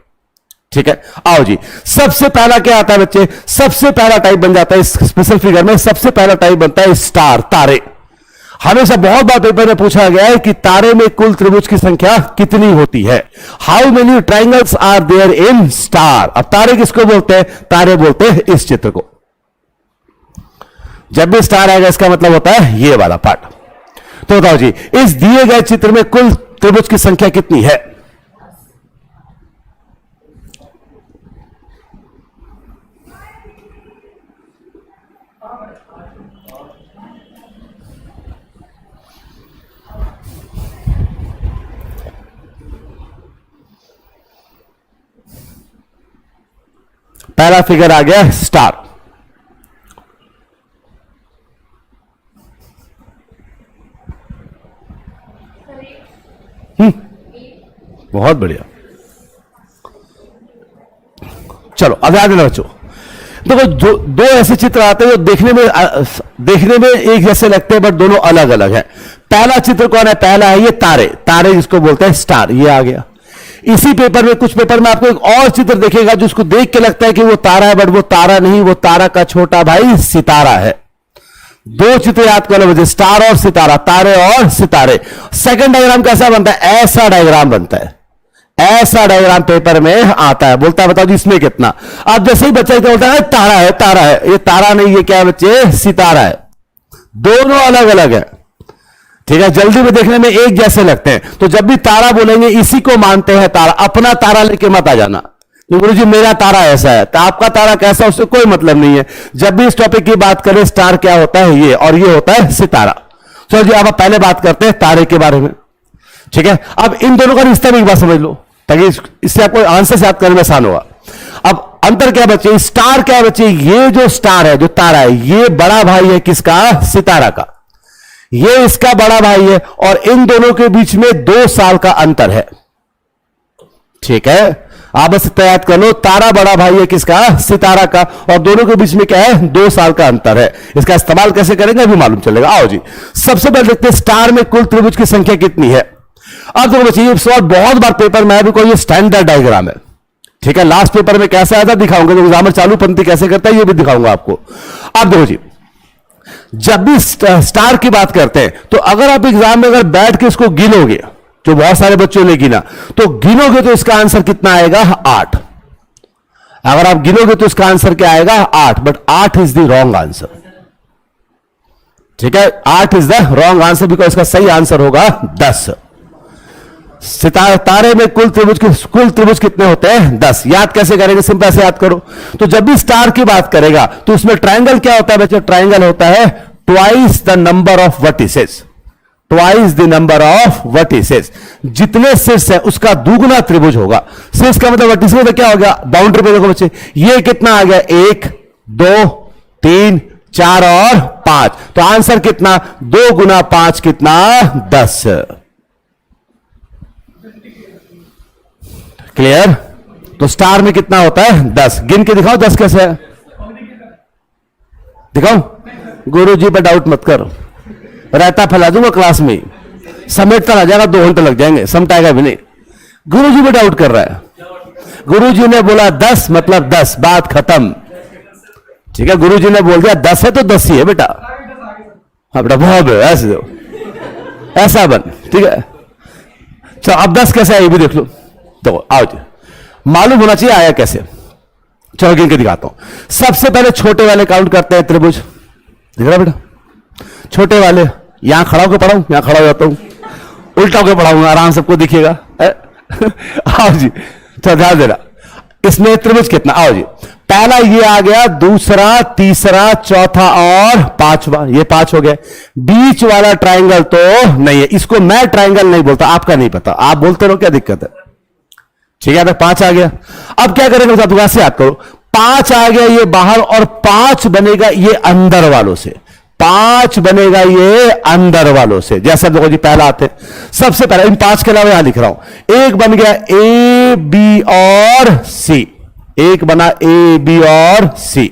ठीक है, आओ जी। सबसे पहला क्या आता है बच्चे? सबसे पहला टाइप बन जाता है इस स्पेशल फिगर में, सबसे पहला टाइप बनता है स्टार, तारे। हमेशा बहुत बार पेपर में पूछा गया है कि तारे में कुल त्रिभुज की संख्या कितनी होती है? How many triangles are there in star? अब तारे किसको बोलते हैं? तारे बोलते हैं इस चित्र को। जब भी स्टार आएगा इसका मतलब होता है ये वाला पार्ट। तो बताओ जी इस दिए गए चित्र में कुल त्रिभुज की संख्या कितनी है? पहला फिगर आ गया स्टार। बहुत बढ़िया। चलो अब याद रखो बच्चों, देखो दो ऐसे चित्र आते हैं जो देखने में एक जैसे लगते हैं बट दोनों अलग अलग है। पहला चित्र कौन है? पहला है ये तारे, तारे जिसको बोलते हैं स्टार, ये आ गया। इसी पेपर में, कुछ पेपर में आपको एक और चित्र देखेगा जिसको देख के लगता है कि वो तारा है, बट वो तारा नहीं, वो तारा का छोटा भाई सितारा है। दो चित्र याद कर लो मुझे, स्टार और सितारा, तारे और सितारे। सेकंड डायग्राम कैसा बनता है? ऐसा डायग्राम बनता है, ऐसा डायग्राम पेपर में आता है। बोलता है बताओ जी इसमें कितना। अब जैसे ही बच्चा क्या बोलता है तारा है, तारा है, ये तारा नहीं, ये क्या है बच्चे? सितारा है। दोनों अलग अलग है, ठीक है। जल्दी में देखने में एक जैसे लगते हैं, तो जब भी तारा बोलेंगे इसी को मानते हैं तारा। अपना तारा लेके मत आ जाना कि गुरु जी मेरा तारा ऐसा है, तो आपका तारा कैसा, उससे कोई मतलब नहीं है। जब भी इस टॉपिक की बात करें, स्टार क्या होता है ये, और ये होता है सितारा। चलो जी अब आप पहले बात करते हैं तारे के बारे में, ठीक है। अब इन दोनों का रिश्ता भी एक बार समझ लो, ताकि इससे आपको आंसर याद करने में आसान होगा। अब अंतर क्या बच्चे? स्टार क्या बच्चे? ये जो स्टार है, जो तारा है, ये बड़ा भाई है किसका? सितारा का। ये इसका बड़ा भाई है, और इन दोनों के बीच में 2 साल का अंतर है, ठीक है। आप बस याद कर लो, तारा बड़ा भाई है किसका? सितारा का, और दोनों के बीच में क्या है? 2 साल का अंतर है। इसका इस्तेमाल कैसे करेंगे अभी मालूम चलेगा। आओ जी सबसे पहले देखते हैं स्टार में कुल त्रिभुज की संख्या कितनी है। अब देखो बच्चे, ये सवाल बहुत बार पेपर में है, ये स्टैंडर्ड डायग्राम है, ठीक है। लास्ट पेपर में कैसे आया था दिखाऊंगा, तो एग्जामिनर चालू पंक्ति कैसे करता है ये भी दिखाऊंगा आपको। अब देखो जी, जब भी स्टार की बात करते हैं, तो अगर आप एग्जाम में अगर बैठ के इसको गिनोगे, जो बहुत सारे बच्चों ने गिना, तो गिनोगे तो इसका आंसर कितना आएगा? 8। अगर आप गिनोगे तो इसका आंसर क्या आएगा? 8। But 8 is the wrong answer, ठीक है। 8 is the wrong answer, because इसका सही आंसर होगा 10। तारे में कुल त्रिभुज कितने होते हैं? 10। याद कैसे करेंगे? सिंपल से याद करो। तो जब भी स्टार की बात करेगा तो उसमें ट्रायंगल क्या होता है बच्चे? ट्रायंगल होता है twice the number of vertices, twice the number of vertices. जितने शीर्ष है उसका दुगुना त्रिभुज होगा। शीर्ष का मतलब वर्टिसेस मतलब क्या हो गया? बाउंड्री पे देखो बच्चे, ये कितना आ गया? 1 2 3 4 और 5। तो आंसर कितना? 2 गुना 5 कितना? 10। क्लियर? तो स्टार में कितना होता है? 10। गिन के दिखाओ 10 कैसे है, दिखाओ। गुरु जी पर डाउट मत करो, रायता फैला दूंगा क्लास में, समेटता रह जाएगा, 2 घंटे लग जाएंगे, समटाएगा भी नहीं। गुरु जी पर डाउट कर रहा है। गुरु जी ने बोला 10 मतलब 10, बात खत्म, ठीक है। गुरु जी ने बोल दिया 10 है तो 10 ही है बेटा। हाँ बेटा बहुत ऐसे दो, ऐसा बन, ठीक है। चलो अब 10 कैसे है ये भी देख लो। तो आओ जी, मालूम होना चाहिए आया कैसे। चलो गिन के दिखाता हूं। सबसे पहले छोटे वाले काउंट करते हैं त्रिभुज, दिख रहा बेटा? छोटे वाले, यहां खड़ा होकर पढ़ाऊं, यहां खड़ा हो जाता हूं, उल्टा होकर पढ़ाऊंगा, आराम सबको दिखेगा। आओ जी, चलो ध्यान देना। इसमें त्रिभुज कितना? आओ जी, पहला ये आ गया, दूसरा, तीसरा, चौथा और 5वां, ये 5 हो गए। बीच वाला ट्रायंगल तो नहीं है, इसको मैं ट्रायंगल नहीं बोलता, आपका नहीं पता, आप बोलते रहो, क्या दिक्कत है, ठीक है। 5 आ गया। अब क्या करेंगे दोबारा से याद करो। 5 आ गया ये बाहर, और 5 बनेगा ये अंदर वालों से, 5 बनेगा ये अंदर वालों से। जैसे देखो जी पहला आते हैं, सबसे पहले इन 5 के अलावा यहां लिख रहा हूं, एक बन गया ए बी और सी, एक बना ए बी और सी,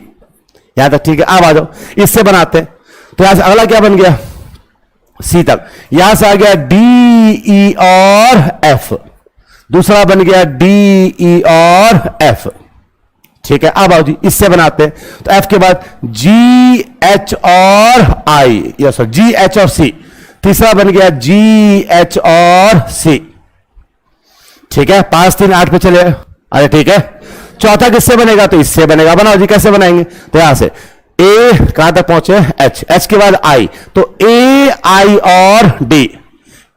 यहां तक ठीक है। अब आ जाओ इससे बनाते हैं, तो यहां से अगला क्या बन गया? सी तक। यहां से आ गया डी ई और एफ, दूसरा बन गया डी ई और एफ, ठीक है। अब आओ जी इससे बनाते हैं, तो एफ के बाद जी एच और आई, या सॉरी जी एच और सी, तीसरा बन गया जी एच और सी, ठीक है। 5 3 8 पे चले, अरे ठीक है। चौथा किससे बनेगा? तो इससे बनेगा। बनाओ जी कैसे बनाएंगे? तो यहां से ए कहां तक पहुंचे? एच, एच के बाद आई, तो ए आई और डी,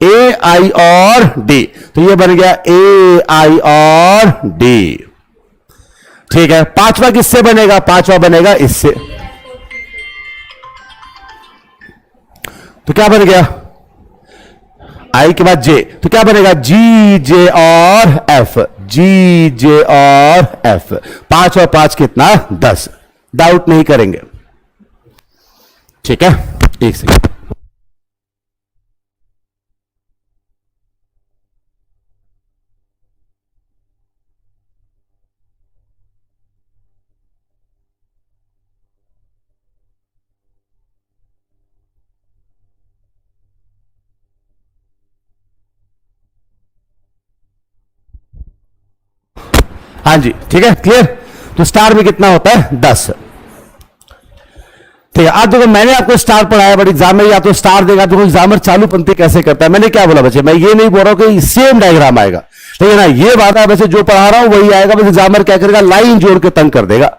ए आई और डी, तो ये बन गया ए आई और डी, ठीक है। 5वां किससे बनेगा? 5वां बनेगा इससे, तो क्या बन गया? आई के बाद जे, तो क्या बनेगा जी जे और एफ, जी जे और एफ, 5 और 5 कितना 10, डाउट नहीं करेंगे। ठीक है, एक सेकेंड। हाँ जी, ठीक है, क्लियर। तो स्टार में कितना होता है 10। ठीक है, आज देखो मैंने आपको स्टार पढ़ाया, बट एग्जाम में या तो स्टार देगा, तो एग्जामर चालू पंक्ति कैसे करता है। मैंने क्या बोला बच्चे, मैं ये नहीं बोल रहा हूं कि सेम डायग्राम आएगा, लेकिन हाँ ये बात है वैसे जो पढ़ा रहा हूं वही आएगा, बस एग्जामर क्या करेगा, लाइन जोड़ के तंग कर देगा।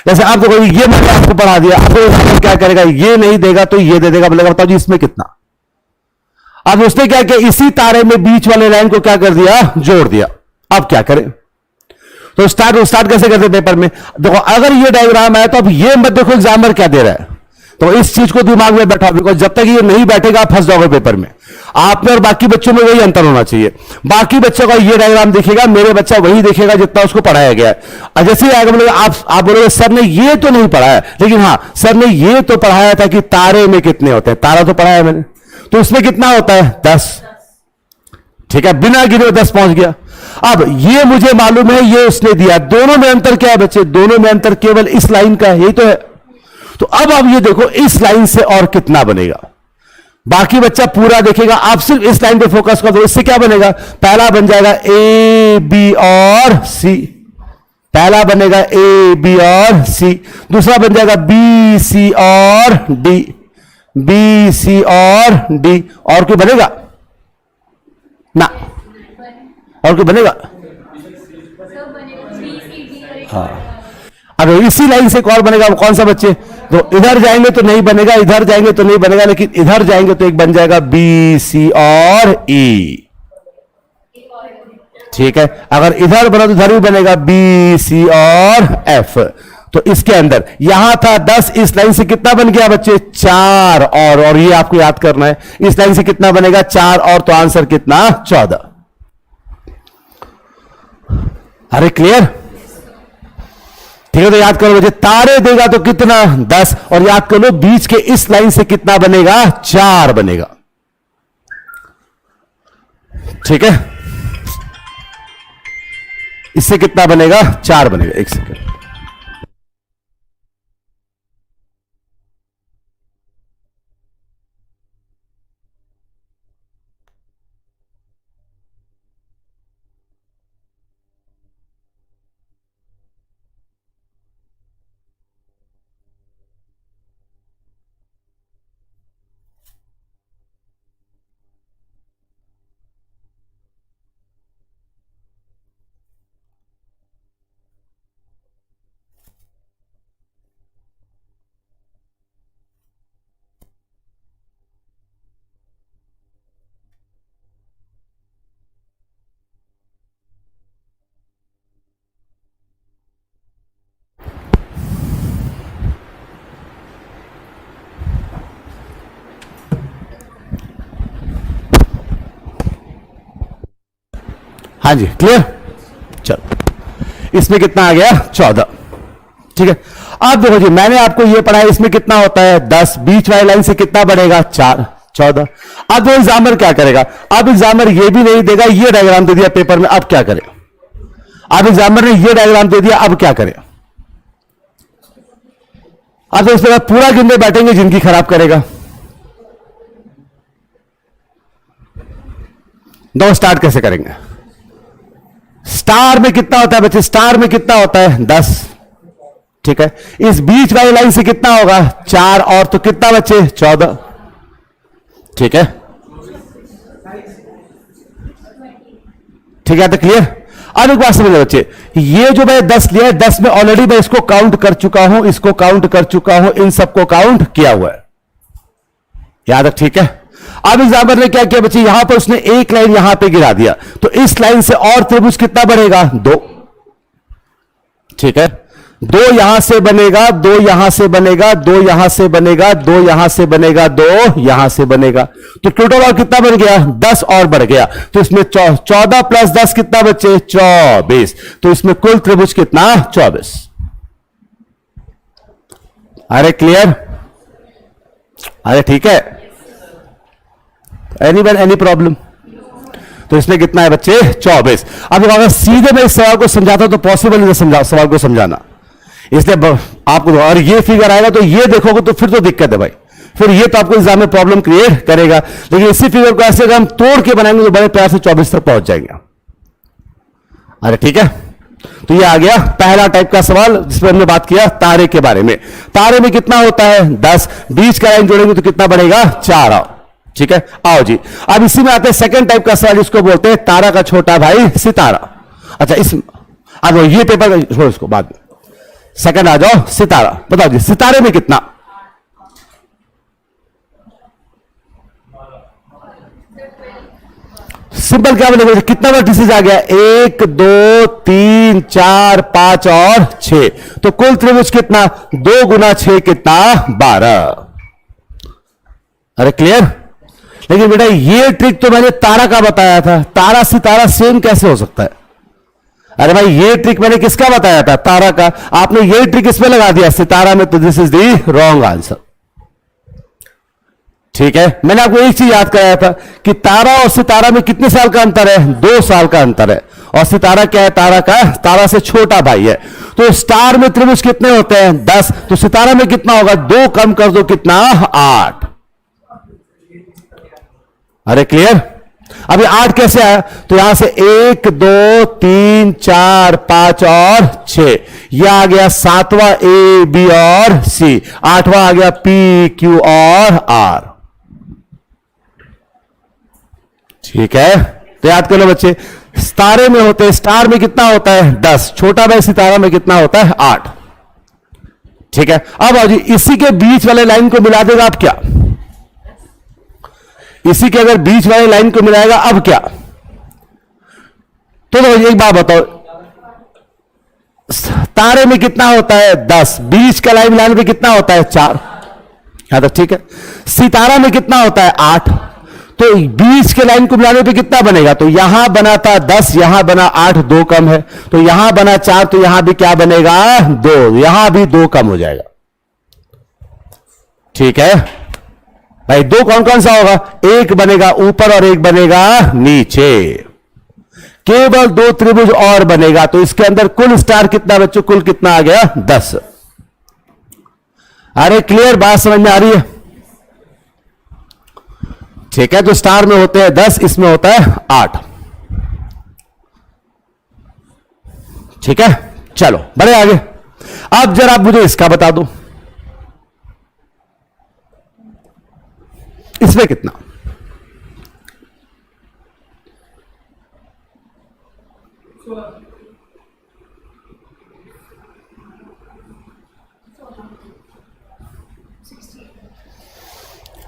जैसे आप देखो ये मैंने आपको पढ़ा दिया, अब एग्जामर क्या करेगा, ये नहीं देगा तो ये दे देगा, बोलेगा बताओ जी इसमें कितना। अब उसने क्या किया, इसी तारे में बीच वाले लाइन को क्या कर दिया, जोड़ दिया। अब क्या करें, तो स्टार्ट कैसे करते पेपर में, देखो अगर ये डायग्राम है तो अब ये मत देखो एग्जामर क्या दे रहा है, तो इस चीज को दिमाग में बैठा, बिकॉज जब तक ये नहीं बैठेगा आप फंस जाओगे पेपर में। आप में और बाकी बच्चों में वही अंतर होना चाहिए, बाकी बच्चों का ये डायग्राम दिखेगा, मेरे बच्चा वही देखेगा जितना उसको पढ़ाया गया है। जैसे ही आएगा बोलेगा आप बोलोगे सर ने ये तो नहीं पढ़ाया, लेकिन हाँ सर ने ये तो पढ़ाया था कि तारे में कितने होते हैं, तारा तो पढ़ाया मैंने, तो इसमें कितना होता है 10। ठीक है, बिना गिने 10 पहुंच गया। अब ये मुझे मालूम है, ये उसने दिया, दोनों में अंतर क्या है बच्चे, दोनों में अंतर केवल इस लाइन का है, यही तो है। तो अब आप ये देखो इस लाइन से और कितना बनेगा, बाकी बच्चा पूरा देखेगा, आप सिर्फ इस लाइन पे फोकस कर दो, इससे क्या बनेगा, पहला बन जाएगा ए बी और सी, पहला बनेगा ए बी और सी, दूसरा बन जाएगा बी सी और डी, बी सी और डी, और कोई बनेगा ना, और कोई बनेगा, हाँ। अब इसी लाइन से कौन बनेगा, कौन सा बच्चे, तो इधर जाएंगे तो नहीं बनेगा, इधर जाएंगे तो नहीं बनेगा, लेकिन इधर जाएंगे तो एक बन जाएगा बी सी और ई। ठीक है, अगर इधर बना तो इधर भी बनेगा बी सी और एफ। तो इसके अंदर यहां था 10, इस लाइन से कितना बन गया बच्चे 4, और ये आपको याद करना है, इस लाइन से कितना बनेगा 4 और, तो आंसर कितना 14। अरे क्लियर, ठीक है। तो याद करो बच्चे, तारे देगा तो कितना 10, और याद कर लो बीच के इस लाइन से कितना बनेगा 4 बनेगा। ठीक है, इससे कितना बनेगा 4 बनेगा। एक सेकेंड, हाँ जी क्लियर। चलो इसमें कितना आ गया 14। ठीक है, अब देखो जी मैंने आपको ये पढ़ाया, इसमें कितना होता है 10, बीच वाली लाइन से कितना बढ़ेगा 4, 14। अब वो एग्जामर क्या करेगा, अब एग्जामर ये भी नहीं देगा, ये डायग्राम दे दिया पेपर में, अब क्या करे, अब एग्जामर ने ये डायग्राम दे दिया, अब क्या करे, अब तो उसके बाद पूरा गिनने बैठेंगे, जिंदगी खराब करेगा। दो स्टार्ट कैसे करेंगे, स्टार में कितना होता है बच्चे, स्टार में कितना होता है 10। ठीक है, इस बीच वाली लाइन से कितना होगा 4, और तो कितना बच्चे 14। ठीक है, ठीक है, तो क्लियर। अब एक बात समझो बच्चे, ये जो मैं 10 लिया है, 10 में ऑलरेडी मैं इसको काउंट कर चुका हूं, इसको काउंट कर चुका हूं, इन सबको काउंट किया हुआ है, याद रख। ठीक है, अब एग्जाम्पल ने क्या किया बच्चे, यहां पर उसने एक लाइन यहां पे गिरा दिया, तो इस लाइन से और त्रिभुज कितना बढ़ेगा 2। ठीक है, दो यहां से बनेगा, दो यहां से बनेगा, दो यहां से बनेगा, दो यहां से बनेगा, दो यहां से बनेगा, तो टोटल और कितना बन गया? 10 और बढ़ गया। तो इसमें 14 प्लस 10 कितना बचे? 24। तो इसमें कुल त्रिभुज कितना? 24। अरे क्लियर? अरे ठीक है, एनी प्रॉब्लम? तो इसमें कितना है बच्चे? 24। अब अगर सीधे मैं इस सवाल को समझाता तो पॉसिबल नहीं सवाल को समझाना, इसलिए आपको, और ये फिगर आएगा तो ये देखोगे तो फिर तो दिक्कत है भाई, फिर ये तो आपको एग्जाम में प्रॉब्लम क्रिएट करेगा। लेकिन इसी फिगर को ऐसे अगर हम तोड़ के बनाएंगे तो बड़े प्यार से 24 तक पहुंच जाएंगे। अरे ठीक है, तो ये आ गया पहला टाइप का सवाल जिसमें हमने बात किया तारे के बारे में। तारे में कितना होता है? 10। बीच का लाइन जोड़ेंगे तो कितना बढ़ेगा? 4। ठीक है, आओ जी, अब इसी में आते हैं सेकंड टाइप का सवाल, इसको बोलते हैं तारा का छोटा भाई सितारा। अच्छा, अब ये पेपर छोड़ो, इसको बाद में, सेकंड आ जाओ, सितारा। बताओ जी, सितारे में कितना? सिंपल क्या बोलेंगे? कितना वर्टिसेस आ गया? 1 2 3 4 5 और 6। तो कुल त्रिभुज कितना? 2 गुना 6 कितना? 12। अरे क्लियर? लेकिन बेटा ये ट्रिक तो मैंने तारा का बताया था, तारा सितारा सेम कैसे हो सकता है? अरे भाई ये ट्रिक मैंने किसका बताया था? तारा का। आपने ये ट्रिक इसमें लगा दिया सितारा में, तो this is the wrong answer. ठीक है, मैंने आपको एक चीज याद कराया था कि तारा और सितारा में कितने साल का अंतर है? 2 साल का अंतर है। और सितारा क्या है? तारा का, तारा से छोटा भाई है। तो स्टार में त्रिभुज कितने होते हैं? 10। तो सितारा में कितना होगा? 2 कम कर दो, कितना? 8। अरे क्लियर? अभी 8 कैसे आया? तो यहां से 1 2 3 4 5 और 6, यह आ गया 7वां ए बी और सी, 8वां आ गया पी क्यू और आर। ठीक है, तो याद कर लो बच्चे, सितारे में होते हैं, स्टार में कितना होता है? 10। छोटा भाई सितारा में कितना होता है? 8। ठीक है, अब आओ जी, इसी के बीच वाले लाइन को मिला देगा, अब क्या? इसी के अगर बीच वाली लाइन को मिलाएगा, अब क्या? तो एक बात बताओ, तारे में कितना होता है? 10। बीच का लाइन मिलाने पे कितना होता है? 4। यहां तक ठीक है। सितारा में कितना होता है? 8। तो बीच के लाइन को मिलाने पे कितना बनेगा? तो यहां बना था 10, यहां बना 8, 2 कम है। तो यहां बना 4, तो यहां भी क्या बनेगा? 2। यहां भी 2 कम हो जाएगा। ठीक है भाई, 2 कौन कौन सा होगा? एक बनेगा ऊपर और एक बनेगा नीचे। केवल 2 त्रिभुज और बनेगा। तो इसके अंदर कुल स्टार कितना बच्चों? कुल कितना आ गया? 10। अरे क्लियर? बात समझ में आ रही है? ठीक है, तो स्टार में होते हैं 10, इसमें होता है 8। ठीक है, चलो बढ़े आगे। अब जरा आप मुझे इसका बता दो, इसमें कितना?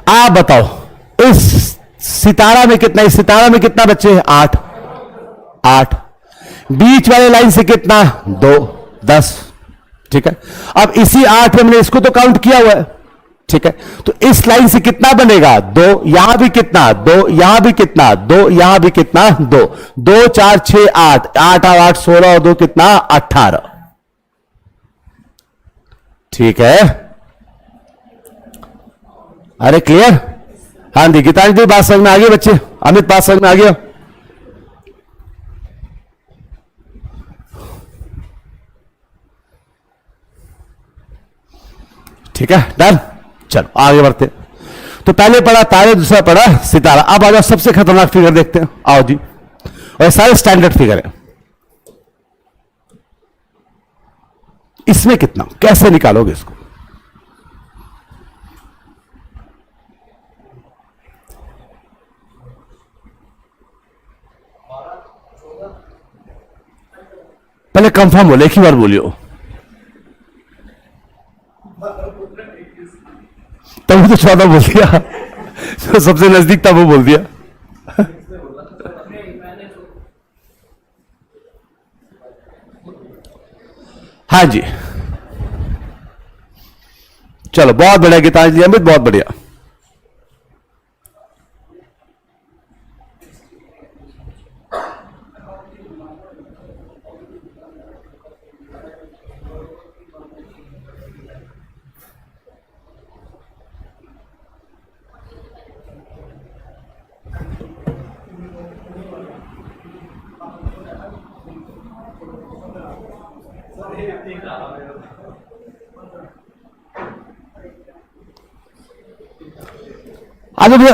आप बताओ, इस सितारा में कितना? इस सितारा में कितना बच्चे? 8। 8। बीच वाले लाइन से कितना? 2। 10। ठीक है, अब इसी 8 में मैंने इसको तो काउंट किया हुआ है। ठीक है, तो इस लाइन से कितना बनेगा? 2। यहां भी कितना? 2। यहां भी कितना? 2। यहां भी कितना? 2। 2 4 6 8, 8 और 8 16 और 2 कितना? 18। ठीक है, अरे क्लियर? हाँ दी, गीतांजलि दी, बात समझ में आ गई बच्चे? अमित, बात समझ में आ गया? ठीक है, डन। चलो आगे बढ़ते। तो पहले पढ़ा तारे, दूसरा पढ़ा सितारा। अब आ जाओ सबसे खतरनाक फिगर देखते हैं, आओ जी। और सारे स्टैंडर्ड फिगर है। इसमें कितना? कैसे निकालोगे इसको? पहले कंफर्म बोले, एक ही बार बोलियो। तब तो 14 बोल दिया, तो सबसे नजदीक था वो बोल दिया। हाँ जी, चलो बहुत बढ़िया गीतांजलि अमित, बहुत बढ़िया।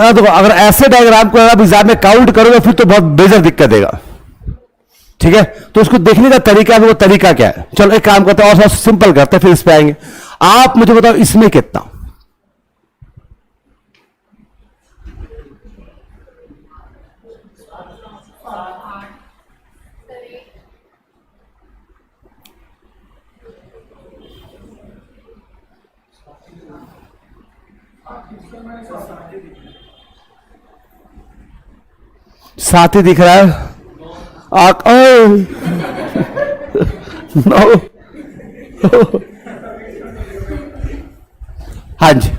देखो अगर ऐसे डायग्राम को आप एग्जाम में काउंट करोगे फिर तो बहुत बेजर दिक्कत देगा, ठीक है। तो उसको देखने का तरीका, वो तरीका क्या है, चलो एक काम करते हैं और सिंपल करते हैं फिर इस पे आएंगे। आप मुझे बताओ इसमें कितना, साथ ही दिख रहा है नो हाँ जी,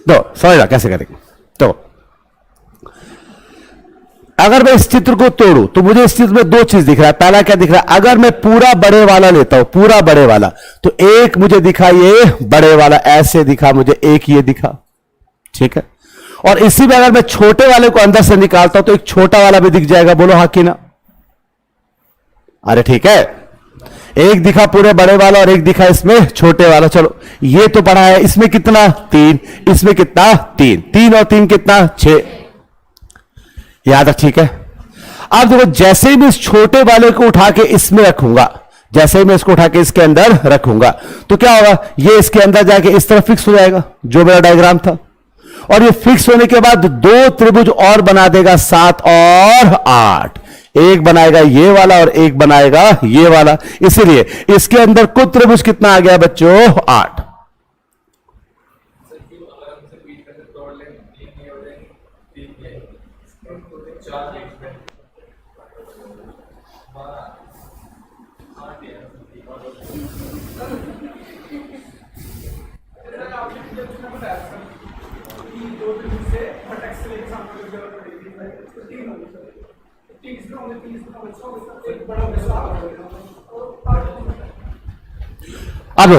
दो समझ रहा कैसे करेंगे। तो अगर मैं इस चित्र को तोड़ूं तो मुझे इस चित्र में दो चीज दिख रहा है। पहला क्या दिख रहा है, अगर मैं पूरा बड़े वाला लेता हूं, पूरा बड़े वाला, तो एक मुझे दिखा ये बड़े वाला, ऐसे दिखा मुझे एक ये दिखा, ठीक है। और इसी में अगर मैं छोटे वाले को अंदर से निकालता हूं तो एक छोटा वाला भी दिख जाएगा, बोलो हाँ कि ना। अरे ठीक है, एक दिखा पूरे बड़े वाला और एक दिखा इसमें छोटे वाला। चलो ये तो पढ़ा है, इसमें कितना 3, इसमें कितना 3, 3 और 3 कितना 6, याद रख, ठीक है। अब देखो जैसे ही मैं इस छोटे वाले को उठा के इसमें रखूंगा, जैसे ही मैं इसको उठा के इसके अंदर रखूंगा तो क्या होगा, ये इसके अंदर जाके इस तरफ फिक्स हो जाएगा जो मेरा डायग्राम था। और ये फिक्स होने के बाद दो त्रिभुज और बना देगा 7 और 8, एक बनाएगा ये वाला और एक बनाएगा ये वाला। इसीलिए इसके अंदर कुल त्रिभुज कितना आ गया बच्चों, 8। अब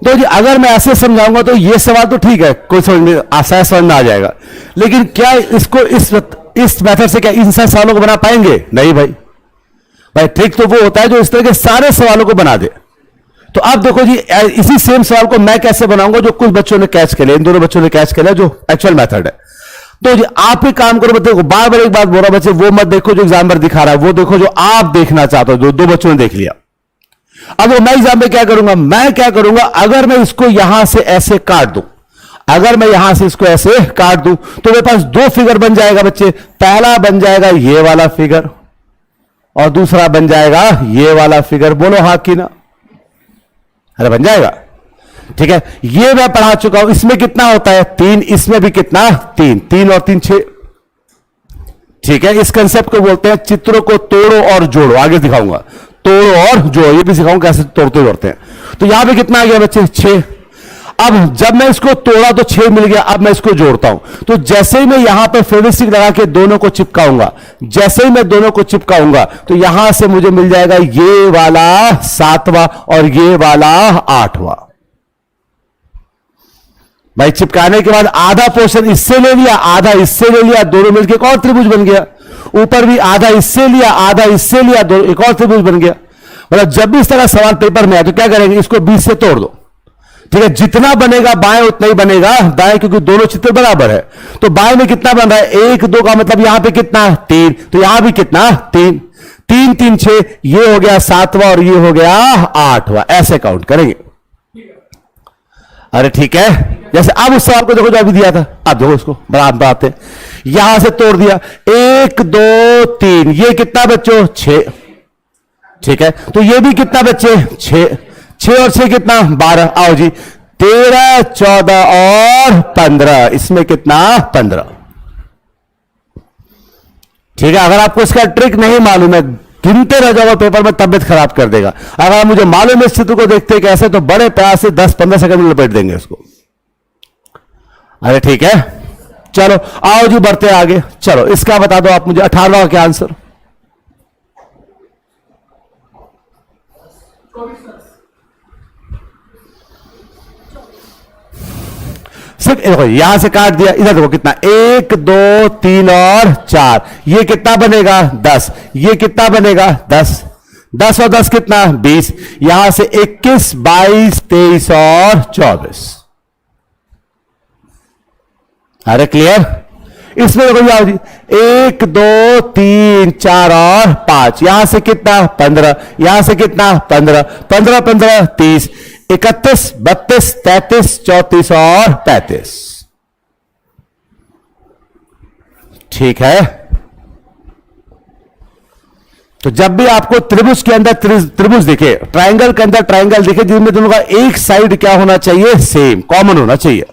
तो जी अगर मैं ऐसे समझाऊंगा तो ये सवाल तो ठीक है, कोई समझ में आसान समझ में आ जाएगा, लेकिन क्या इसको इस मेथड से क्या इन सारे सवालों को बना पाएंगे? नहीं भाई, भाई ट्रिक तो वो होता है जो इस तरह के सारे सवालों को बना दे। तो अब देखो जी इसी सेम सवाल को मैं कैसे बनाऊंगा जो कुछ बच्चों ने कैच कर लिया, इन दोनों बच्चों ने कैच कर लिया जो एक्चुअल मेथड है। तो जी आप ही काम करो, देखो बार बार एक बात बोल रहा बच्चे, वो मत देखो जो एग्जामिनर दिखा रहा है, वो देखो जो आप देखना चाहते हो, जो दो बच्चों ने देख लिया। अब मैं एग्जाम में क्या करूंगा, मैं क्या करूंगा, अगर मैं इसको यहां से ऐसे काट दूं, अगर मैं यहां से इसको ऐसे काट दूं तो मेरे पास दो फिगर बन जाएगा बच्चे। पहला बन जाएगा ये वाला फिगर और दूसरा बन जाएगा ये वाला फिगर, बोलो हाँ कि ना। अरे बन जाएगा, ठीक है। ये मैं पढ़ा चुका हूं, इसमें कितना होता है 3, इसमें भी कितना 3, 3 और 3 6, ठीक है। इस कंसेप्ट को बोलते हैं चित्रों को तोड़ो और जोड़ो, आगे दिखाऊंगा। तोड़ो और जोड़ो, ये भी सिखाऊंगा कैसे तोड़ते जोड़ते हैं। तो यहां पे कितना आ गया बच्चे 6। अब जब मैं इसको तोड़ा तो 6 मिल गया, अब मैं इसको जोड़ता हूं तो जैसे ही मैं यहां पर फेविस्टिक लगा के दोनों को चिपकाऊंगा, जैसे ही मैं दोनों को चिपकाऊंगा तो यहां से मुझे मिल जाएगा ये वाला 7वां और ये वाला 8वां। भाई चिपकाने के बाद आधा पोर्शन इससे ले लिया, आधा इससे ले लिया, दोनों मिलकर एक और त्रिभुज बन गया। ऊपर भी आधा इससे लिया, आधा इससे लिया, दो एक और त्रिभुज बन गया। मतलब जब भी इस तरह सवाल पेपर में आए तो क्या करेंगे, इसको 20 से तोड़ दो, ठीक है। जितना बनेगा बाएं उतना ही बनेगा दाएं, क्योंकि दोनों चित्र बराबर है। तो बाएं में कितना बन रहा है 1 2 का मतलब यहां पे कितना 3, तो यहां भी कितना 3, 3 3 6, ये हो गया 7वां और ये हो गया 8वां, ऐसे काउंट करेंगे। अरे ठीक है, जैसे अब उस सवाल को देखो जो अभी दिया था, अब देखो इसको बराबर आते, यहां से तोड़ दिया 1 2 3, ये कितना बच्चों 6, ठीक है। तो ये भी कितना बच्चे 6, 6 और 6 कितना 12, आओ जी 13 14 और 15, इसमें कितना 15, ठीक है। अगर आपको इसका ट्रिक नहीं मालूम है गिनते रह जाओ पेपर में, तबियत खराब कर देगा। अगर मुझे मालूम है इस चित्र को देखते कैसे, तो बड़े प्यार से 10-15 सेकंड में लपेट देंगे इसको। अरे ठीक है, चलो आओ जी बढ़ते आगे। चलो इसका बता दो आप मुझे, 18वां का क्या आंसर? सिर्फ देखो यहां से काट दिया, इधर देखो कितना, 1 2 3 और 4, ये कितना बनेगा 10, ये कितना बनेगा 10, 10 और 10 कितना 20, यहां से 21 22 23 और 24। अरे क्लियर? इसमें देखो जाओ जी, 1 2 3 4 और 5, यहां से कितना 15, यहां से कितना 15 15 15 30, 31 32 33 34 और 35। ठीक है, तो जब भी आपको त्रिभुज के अंदर त्रिभुज दिखे, ट्रायंगल के अंदर ट्रायंगल दिखे जिनमें दोनों का एक साइड क्या होना चाहिए, सेम कॉमन होना चाहिए।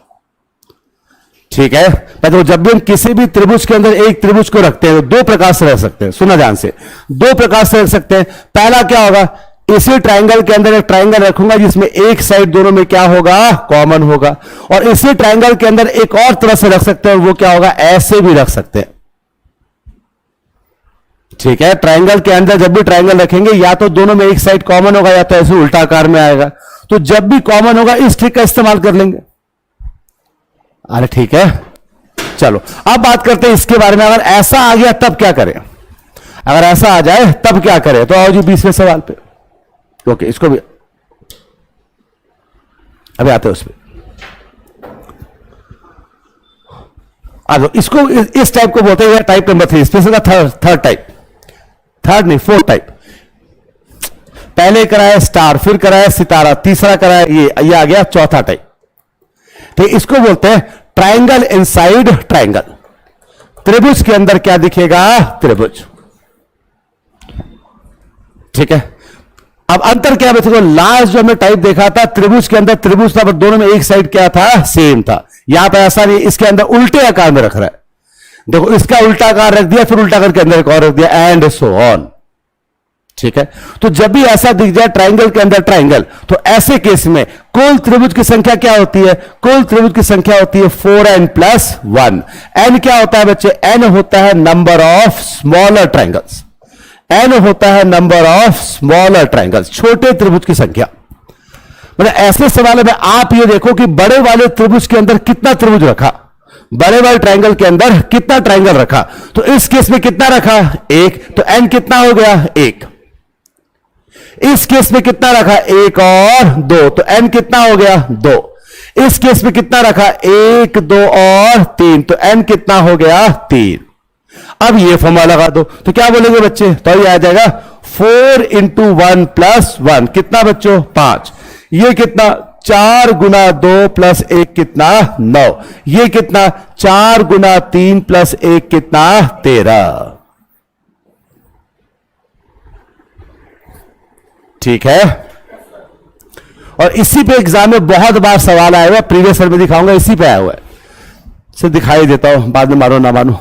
ठीक है, तो जब भी हम किसी भी त्रिभुज के अंदर एक त्रिभुज को रखते हैं तो दो प्रकार से रख सकते हैं, सुना ध्यान से, दो प्रकार से रख सकते हैं। पहला क्या होगा, इसी ट्रायंगल के अंदर एक ट्रायंगल रखूंगा जिसमें एक साइड दोनों में क्या होगा, कॉमन होगा, और इसी ट्रायंगल के अंदर एक और तरह से रख सकते हैं, वो क्या होगा, ऐसे भी रख सकते हैं। ठीक है, ट्रायंगल के अंदर जब भी ट्रायंगल रखेंगे या तो दोनों में एक साइड कॉमन होगा या तो ऐसे उल्टा आकार में आएगा, तो जब भी कॉमन होगा इस ट्रिक का इस्तेमाल कर लेंगे। अरे ठीक है, चलो अब बात करते हैं इसके बारे में। अगर ऐसा आ गया तब क्या करें, अगर ऐसा आ जाए तब क्या करें, तो आओ जी 20वें सवाल पे। ओके, इसको भी अभी आते हैं उस पर। इसको इस टाइप को बोलते हैं type number 3, special third type, third नहीं फोर्थ टाइप। पहले कराया स्टार, फिर कराया सितारा, तीसरा कराया ये आ गया चौथा टाइप। तो इसको बोलते हैं ट्रायंगल इनसाइड ट्रायंगल। त्रिभुज के अंदर क्या दिखेगा, त्रिभुज। ठीक है, अब अंतर क्या है, लास्ट जो हमने टाइप देखा था त्रिभुज के अंदर त्रिभुज था, पर दोनों में एक साइड क्या था, सेम था। यहां पर ऐसा नहीं, इसके अंदर उल्टे आकार में रख रहा है। देखो इसका उल्टा आकार रख दिया, फिर उल्टा आकार के अंदर एक और रख दिया, एंड सो ऑन। ठीक है, तो जब भी ऐसा दिख जाए ट्रायंगल के अंदर ट्रायंगल, तो ऐसे केस में कुल त्रिभुज की संख्या क्या होती है, कुल त्रिभुज की संख्या होती है 4n + 1। n क्या होता है बच्चे, n होता है number of smaller triangles, n होता है नंबर ऑफ स्मॉलर ट्रायंगल्स, छोटे त्रिभुज की संख्या। मतलब ऐसे सवाल में आप ये देखो कि बड़े वाले त्रिभुज के अंदर कितना त्रिभुज रखा, बड़े वाले ट्रायंगल के अंदर कितना ट्रायंगल रखा, तो इस केस में कितना रखा, 1, तो n कितना हो गया 1। इस केस में कितना रखा, 1 और 2, तो n कितना हो गया 2। इस केस में कितना रखा, 1 2 और 3, तो n कितना हो गया 3। अब ये फॉर्मूला लगा दो, तो क्या बोलेंगे बच्चे, तो ये आ जाएगा 4 × 1 + 1 कितना बच्चों 5, ये कितना 4 × 2 + 1 कितना 9, ये कितना 4 × 3 + 1 कितना 13। ठीक है, और इसी पे एग्जाम में बहुत बार सवाल आया हुआ, प्रीवियस ईयर में दिखाऊंगा, इसी पे आया हुआ है, सिर्फ दिखाई देता हूं, बाद में मानो ना मानो।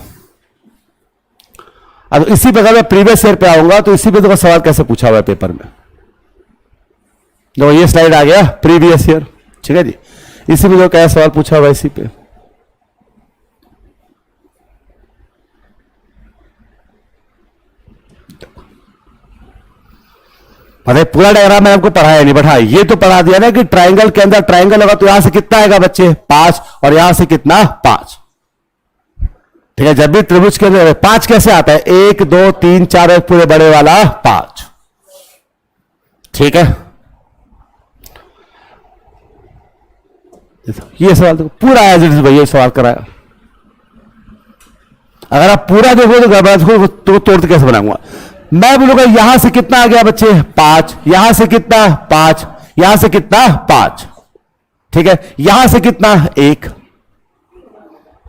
अब इसी पे अगर मैं प्रीवियस ईयर पे आऊंगा तो इसी पे तो सवाल कैसे पूछा हुआ है पेपर में। देखो ये स्लाइड आ गया प्रीवियस ईयर, ठीक है जी, इसी में जो क्या सवाल पूछा हुआ है इसी पे। मतलब पूरा डायग्राम मैंने आपको पढ़ाया नहीं, बैठा ये तो पढ़ा दिया ना कि ट्रायंगल के अंदर ट्रायंगल होगा तो यहां से कितना आएगा बच्चे 5, और यहां से कितना 5। ठीक है, जब भी त्रिभुज के अंदर 5 कैसे आता है, 1 2 3 4 एक पूरे बड़े वाला 5। ठीक है, ये सवाल देखो पूरा एज इट इज भैया सवाल कराया। अगर आप पूरा देखो तो गड़बड़ा देखो तो तोड़ के कैसे बनाऊंगा मैं। बोलूंगा यहां से कितना आ गया बच्चे 5, यहां से कितना 5, यहां से कितना 5। ठीक है, यहां से कितना 1।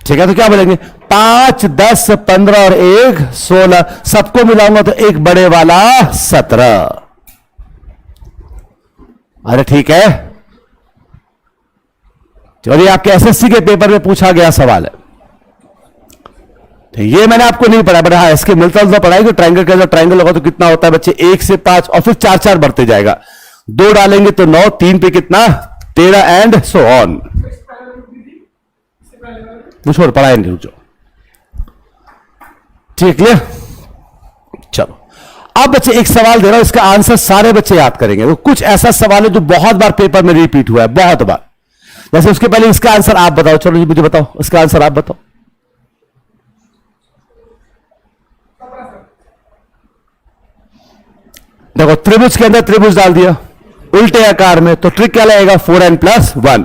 ठीक है, तो क्या बोलेंगे 5 10 15 और 1 16, सबको मिलाऊंगा तो एक बड़े वाला 17। अरे ठीक है, और ये आपके एसएससी के पेपर में पूछा गया सवाल है। तो ये मैंने आपको नहीं पढ़ा, बट हाँ इसके मिलता जुलता पढ़ाएंगे। ट्राइंगल के अंदर ट्राइंगल होगा तो कितना होता है बच्चे, 1 से 5 और फिर 4 4 बढ़ते जाएगा। 2 डालेंगे तो 9, 3 पे कितना 13 एंड सो ऑन। वो छोड़ पढ़ाए नहीं, रुक ठीक है। चलो अब बच्चे एक सवाल दे रहा हूं, इसका आंसर सारे बच्चे याद करेंगे। तो कुछ ऐसा सवाल है जो बहुत बार पेपर में रिपीट हुआ है, बहुत बार। जैसे उसके पहले इसका आंसर आप बताओ, चलो जी मुझे बताओ, इसका आंसर आप बताओ। देखो त्रिभुज के अंदर त्रिभुज डाल दिया उल्टे आकार में, तो ट्रिक क्या लगेगा 4n + 1।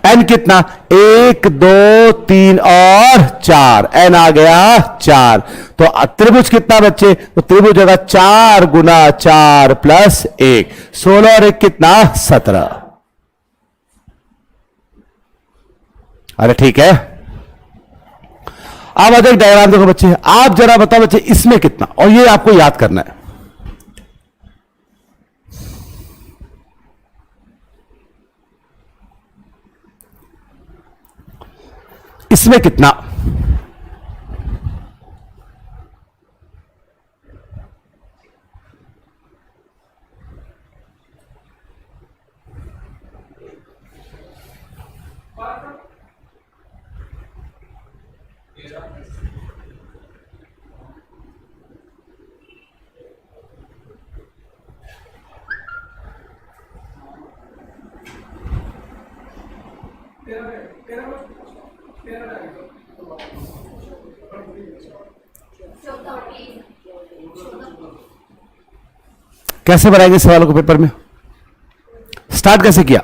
n कितना 1 2 3 और 4, n आ गया 4। तो त्रिभुज कितना बच्चे, तो त्रिभुज होगा 4 गुना 4 + 1, 16 और 1 कितना 17। अरे ठीक है। अब एक डायग्राम देखो बच्चे, आप जरा बताओ बच्चे इसमें कितना, और ये आपको याद करना है। इसमें कितना, कैसे बनाएंगे सवालों को पेपर में, स्टार्ट कैसे किया?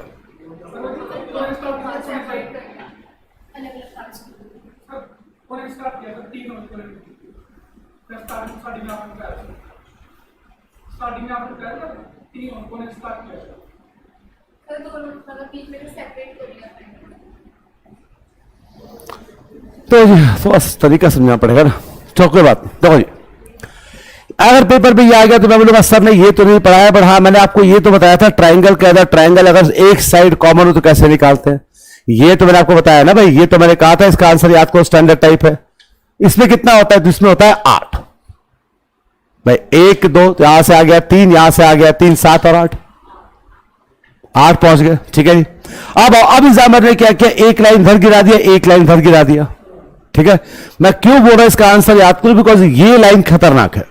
तो थोड़ा तरीका समझना पड़ेगा ना। चौकी बात देखो जी, अगर पेपर पे ये आ गया तो मैं बोलूंगा सर ने ये तो नहीं पढ़ाया, बट हाँ मैंने आपको ये तो बताया था ट्राइंगल के अंदर ट्राइंगल अगर एक साइड कॉमन हो तो कैसे निकालते हैं, ये तो मैंने आपको बताया ना भाई। ये तो मैंने कहा था इसका आंसर याद करो, स्टैंडर्ड टाइप है। इसमें कितना होता है, तो इसमें होता है 8 भाई। 1 2 तो यहां से आ गया 3, यहां से आ गया 3, 7 और 8 पहुंच गए। ठीक है जी। अब एग्जामिनर ने क्या किया, एक लाइन भर गिरा दिया, एक लाइन भर गिरा दिया। ठीक है, मैं क्यों बोल रहा हूं इसका आंसर याद करो, बिकॉज ये लाइन खतरनाक है।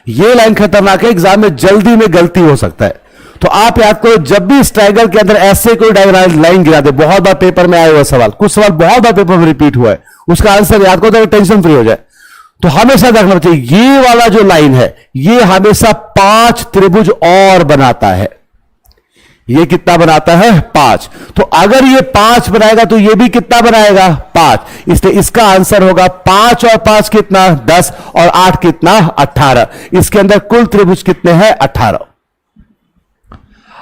ये लाइन खतरनाक है, एग्जाम में जल्दी में गलती हो सकता है। तो आप याद करो, जब भी इस ट्रायंगल के अंदर ऐसे कोई डायग्राम लाइन गिरा दे, बहुत बार पेपर में आया हुआ सवाल, कुछ सवाल बहुत बार पेपर में रिपीट हुआ है, उसका आंसर याद करो तो टेंशन फ्री हो जाए। तो हमेशा देखना चाहिए ये वाला जो लाइन है ये हमेशा 5 त्रिभुज और बनाता है। ये कितना बनाता है 5। तो अगर ये 5 बनाएगा तो ये भी कितना बनाएगा 5। इसलिए इसका आंसर होगा 5 और 5 कितना 10 और 8 कितना 18। इसके अंदर कुल त्रिभुज कितने हैं 18।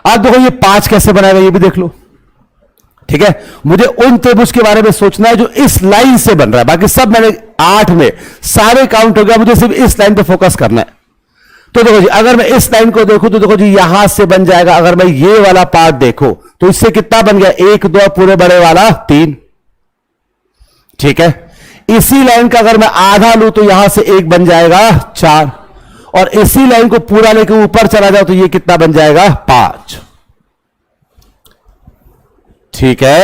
अब देखो ये 5 कैसे बनाएगा ये भी देख लो। ठीक है, मुझे उन त्रिभुज के बारे में सोचना है जो इस लाइन से बन रहा है, बाकी सब मैंने 8 में सारे काउंट हो गया, मुझे सिर्फ इस लाइन पे फोकस करना है। तो देखो जी, अगर मैं इस लाइन को देखूं तो देखो जी यहां से बन जाएगा। अगर मैं ये वाला पार्ट देखो तो इससे कितना बन गया 1 2 पूरे बड़े वाला 3। ठीक है, इसी लाइन का अगर मैं आधा लूं तो यहां से 1 बन जाएगा 4, और इसी लाइन को पूरा लेके ऊपर चला जाओ तो ये कितना बन जाएगा 5। ठीक है,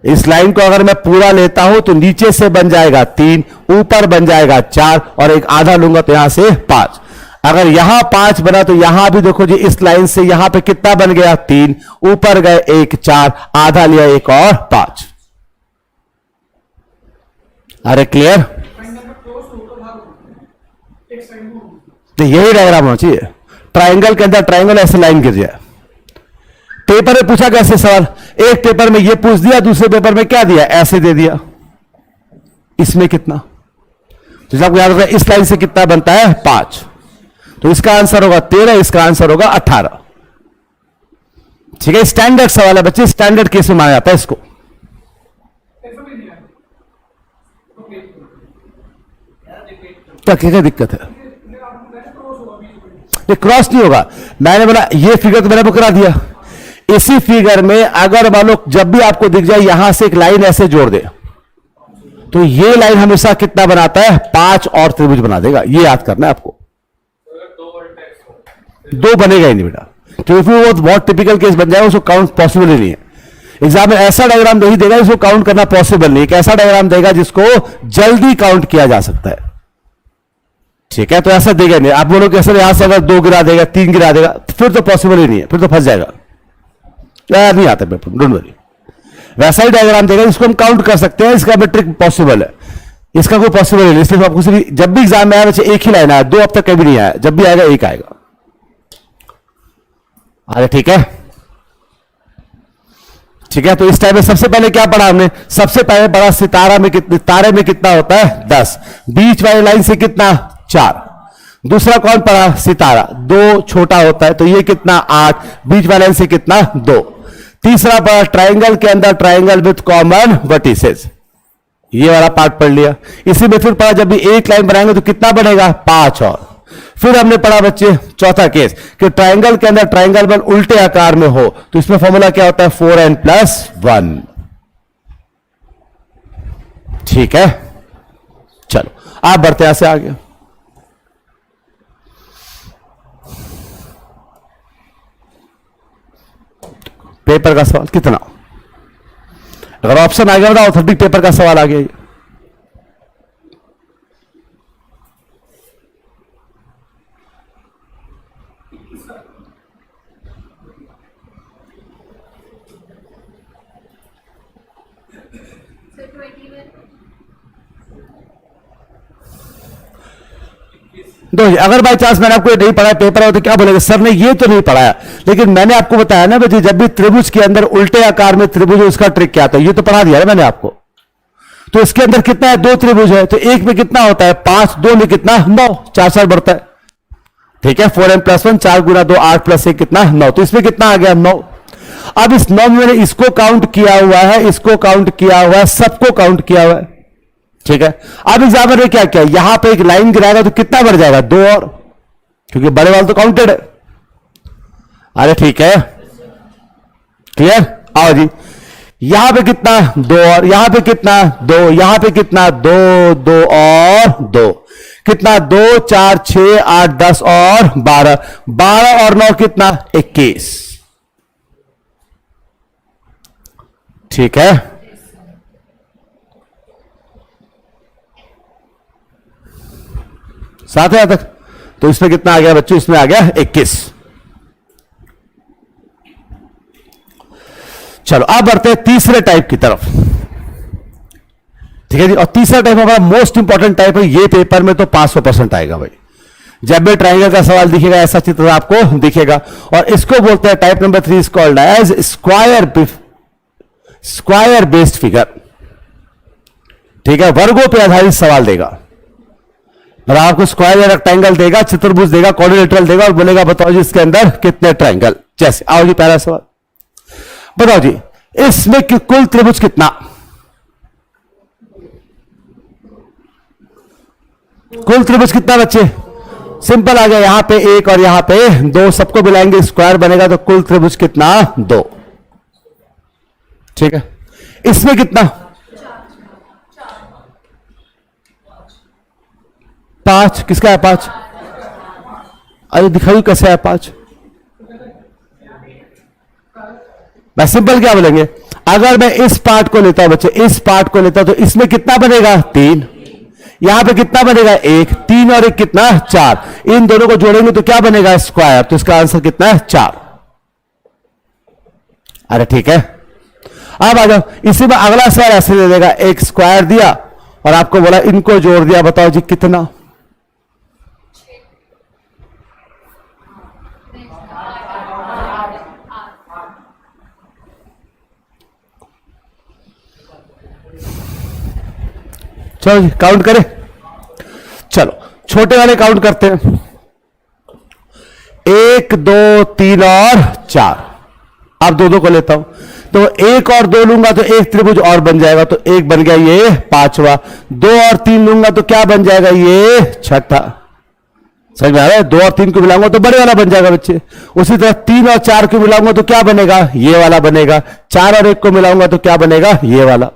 इस लाइन को अगर मैं पूरा लेता हूं तो नीचे से बन जाएगा 3, ऊपर बन जाएगा 4, और एक आधा लूंगा तो यहां से 5। अगर यहां 5 बना तो यहां भी देखो जी इस लाइन से यहां पे कितना बन गया 3, ऊपर गए 1 4, आधा लिया 1 और 5। अरे क्लियर? तो यही डायग्राम होना चाहिए। ट्राइंगल के अंदर ट्राइंगल ऐसे लाइन गिर जाए। पेपर में पूछा कैसे सवाल, एक पेपर में ये पूछ दिया, दूसरे पेपर में क्या दिया ऐसे दे दिया। इसमें कितना, तो आपको याद रखना इस लाइन से कितना बनता है 5, तो इसका आंसर होगा 13, इसका आंसर होगा 18। ठीक है, स्टैंडर्ड सवाल है बच्चे, स्टैंडर्ड केस में माना जाता है इसको। क्या दिक्कत है, ये क्रॉस नहीं होगा। मैंने बोला ये फिगर तो मैंने पकड़ा दिया, इसी फिगर में अगर मान लो जब भी आपको दिख जाए यहां से एक लाइन ऐसे जोड़ दे तो ये लाइन हमेशा कितना बनाता है, 5 और त्रिभुज बना देगा। ये याद करना है आपको। दो बनेगा ही नहीं बेटा, क्योंकि वो बहुत टिपिकल केस बन जाएगा, उसको काउंट पॉसिबल ही नहीं है। एग्जाम में ऐसा डायग्राम नहीं देगा जिसको काउंट करना पॉसिबल नहीं, एक ऐसा डायग्राम देगा जिसको जल्दी काउंट किया जा सकता है। ठीक है, तो ऐसा देगा नहीं। आप बोलो कि सर यहां से अगर 2 गिरा देगा, 3 गिरा देगा, फिर तो पॉसिबल ही नहीं है, फिर तो फंस जाएगा, नहीं आता पेपर, डोंट वरी। वैसा ही डायग्राम देगा जिसको हम काउंट कर सकते हैं, इसका मेट्रिक पॉसिबल है, इसका कोई पॉसिबल नहीं। इसलिए आपको जब भी एग्जाम में आया बच्चे एक ही लाइन आया, 2 अब तक कभी नहीं आया, जब भी आएगा एक आएगा। अरे ठीक है, ठीक है। तो इस टाइम में सबसे पहले क्या पढ़ा हमने, सबसे पहले पढ़ा सितारा में कितने, तारे में कितना होता है 10, बीच वाली लाइन से कितना 4। दूसरा कौन पढ़ा, सितारा 2 छोटा होता है, तो ये कितना 8, बीच वाली लाइन से कितना 2। तीसरा पढ़ा ट्राइंगल के अंदर ट्राइंगल विथ कॉमन वर्टिसेस, ये वाला पार्ट पढ़ लिया। इसी में फिर पढ़ा जब भी एक लाइन बनाएंगे तो कितना बनेगा 5 और। फिर हमने पढ़ा बच्चे चौथा केस कि ट्राइंगल के अंदर ट्राइंगल बल उल्टे आकार में हो, तो इसमें फॉर्मूला क्या होता है 4n+1। ठीक है, चलो आप बढ़ते यहां से आगे। पेपर का सवाल कितना, अगर ऑप्शन आ गया तो ऑथेंटिक पेपर का सवाल आ गया। तो अगर बाई चांस मैंने आपको नहीं पढ़ाया पेपर हो तो क्या बोलेगा, सर ने ये तो नहीं पढ़ाया, लेकिन मैंने आपको बताया ना बच्चे, जब भी त्रिभुज के अंदर उल्टे आकार में त्रिभुज, उसका ट्रिक क्या था, ये तो पढ़ा दिया है मैंने आपको। तो इसके अंदर कितना है, 2 त्रिभुज है, तो एक में कितना होता है 5, 2 में कितना 9, 4 बढ़ता है। ठीक है, 4n+1, 4 गुना 2 8 + 1 कितना 9, तो इसमें कितना आ गया 9। अब इस 9 में मैंने इसको काउंट किया हुआ है, इसको काउंट किया हुआ है, सबको काउंट किया हुआ है। ठीक है, अब एग्जामिनर ने क्या किया, यहां पे एक लाइन गिराएगा तो कितना बढ़ जाएगा 2 और, क्योंकि बड़े वाले तो काउंटेड है। अरे ठीक है, क्लियर, आओ जी। यहां पे कितना 2 और, यहां पे कितना 2, यहां पे कितना 2 2 और 2, कितना 2 4 6 8 10 और 12, 12 और 9 कितना 21। ठीक है, साथ है तक, तो इसमें कितना आ गया बच्चों, इसमें आ गया 21। चलो अब बढ़ते हैं तीसरे टाइप की तरफ। ठीक है जी, और तीसरा टाइप हमारा मोस्ट इंपॉर्टेंट टाइप है, ये पेपर में तो 500% आएगा भाई। जब भी ट्राइंगल का सवाल दिखेगा ऐसा चित्र आपको दिखेगा, और इसको बोलते हैं type number 3 is called as square based figure. ठीक है, वर्गों पे आधारित सवाल देगा, और आपको स्क्वायर या रेक्टेंगल देगा, चतुर्भुज देगा, क्वाड्रिलेटरल देगा, और बोलेगा बताओ जी इसके अंदर कितने ट्राइंगल। जैसे आओ जी पहला सवाल, बताओ जी इसमें कुल त्रिभुज कितना, कुल त्रिभुज कितना बच्चे, सिंपल आ गया, यहां पे 1 और यहां पे 2, सबको मिलाएंगे स्क्वायर बनेगा, तो कुल त्रिभुज कितना 2। ठीक है, इसमें कितना 5, किसका है 5, अरे दिखाइए कैसे है 5। मैं सिंपल क्या बोलेंगे, अगर मैं इस पार्ट को लेता हूं बच्चे, इस पार्ट को लेता हूं, तो इसमें कितना बनेगा 3, यहां पे कितना बनेगा 1, 3 और 1 कितना 4, इन दोनों को जोड़ेंगे तो क्या बनेगा स्क्वायर, तो इसका आंसर कितना है 4। अरे ठीक है, अब आ जाओ, इसी में अगला सवाल ऐसे दे देगा, एक स्क्वायर दिया और आपको बोला इनको जोड़ दिया, बताओ जी कितना। चलो जी काउंट करें, चलो छोटे वाले काउंट करते हैं, 1 2 3 और 4। अब 2 2 को लेता हूं, तो 1 और 2 लूंगा तो एक त्रिभुज और बन जाएगा, तो 1 बन गया ये 5वां, 2 और 3 लूंगा तो क्या बन जाएगा ये 6ठा। समझ में आ रहा है, 2 और 3 को मिलाऊंगा तो बड़े वाला बन जाएगा बच्चे। उसी तरह 3 और 4 को मिलाऊंगा तो क्या बनेगा, ये वाला बनेगा। 4 और 1 को मिलाऊंगा तो क्या बनेगा, ये वाला।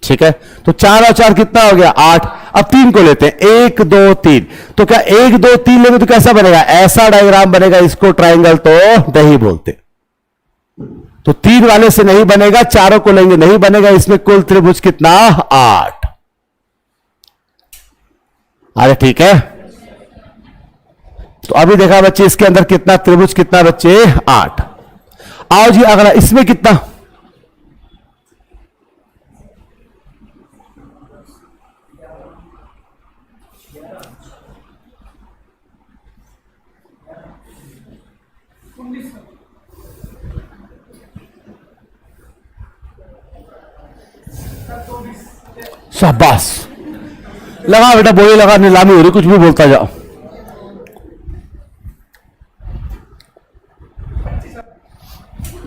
ठीक है, तो 4 और 4 कितना हो गया 8। अब 3 को लेते हैं, 1 2 3, तो क्या 1 2 3 लेंगे तो कैसा बनेगा, ऐसा डायग्राम बनेगा, इसको ट्राइंगल तो नहीं बोलते। तो 3 वाले से नहीं बनेगा, चारों को लेंगे नहीं बनेगा, इसमें कुल त्रिभुज कितना 8। अरे ठीक है, तो अभी देखा बच्चे इसके अंदर कितना त्रिभुज, कितना बच्चे 8। आओ जी अगला, इसमें कितना, शाबाश, लगा बेटा, बोली लगा, नीलामी हो रही, कुछ भी बोलता जाओ।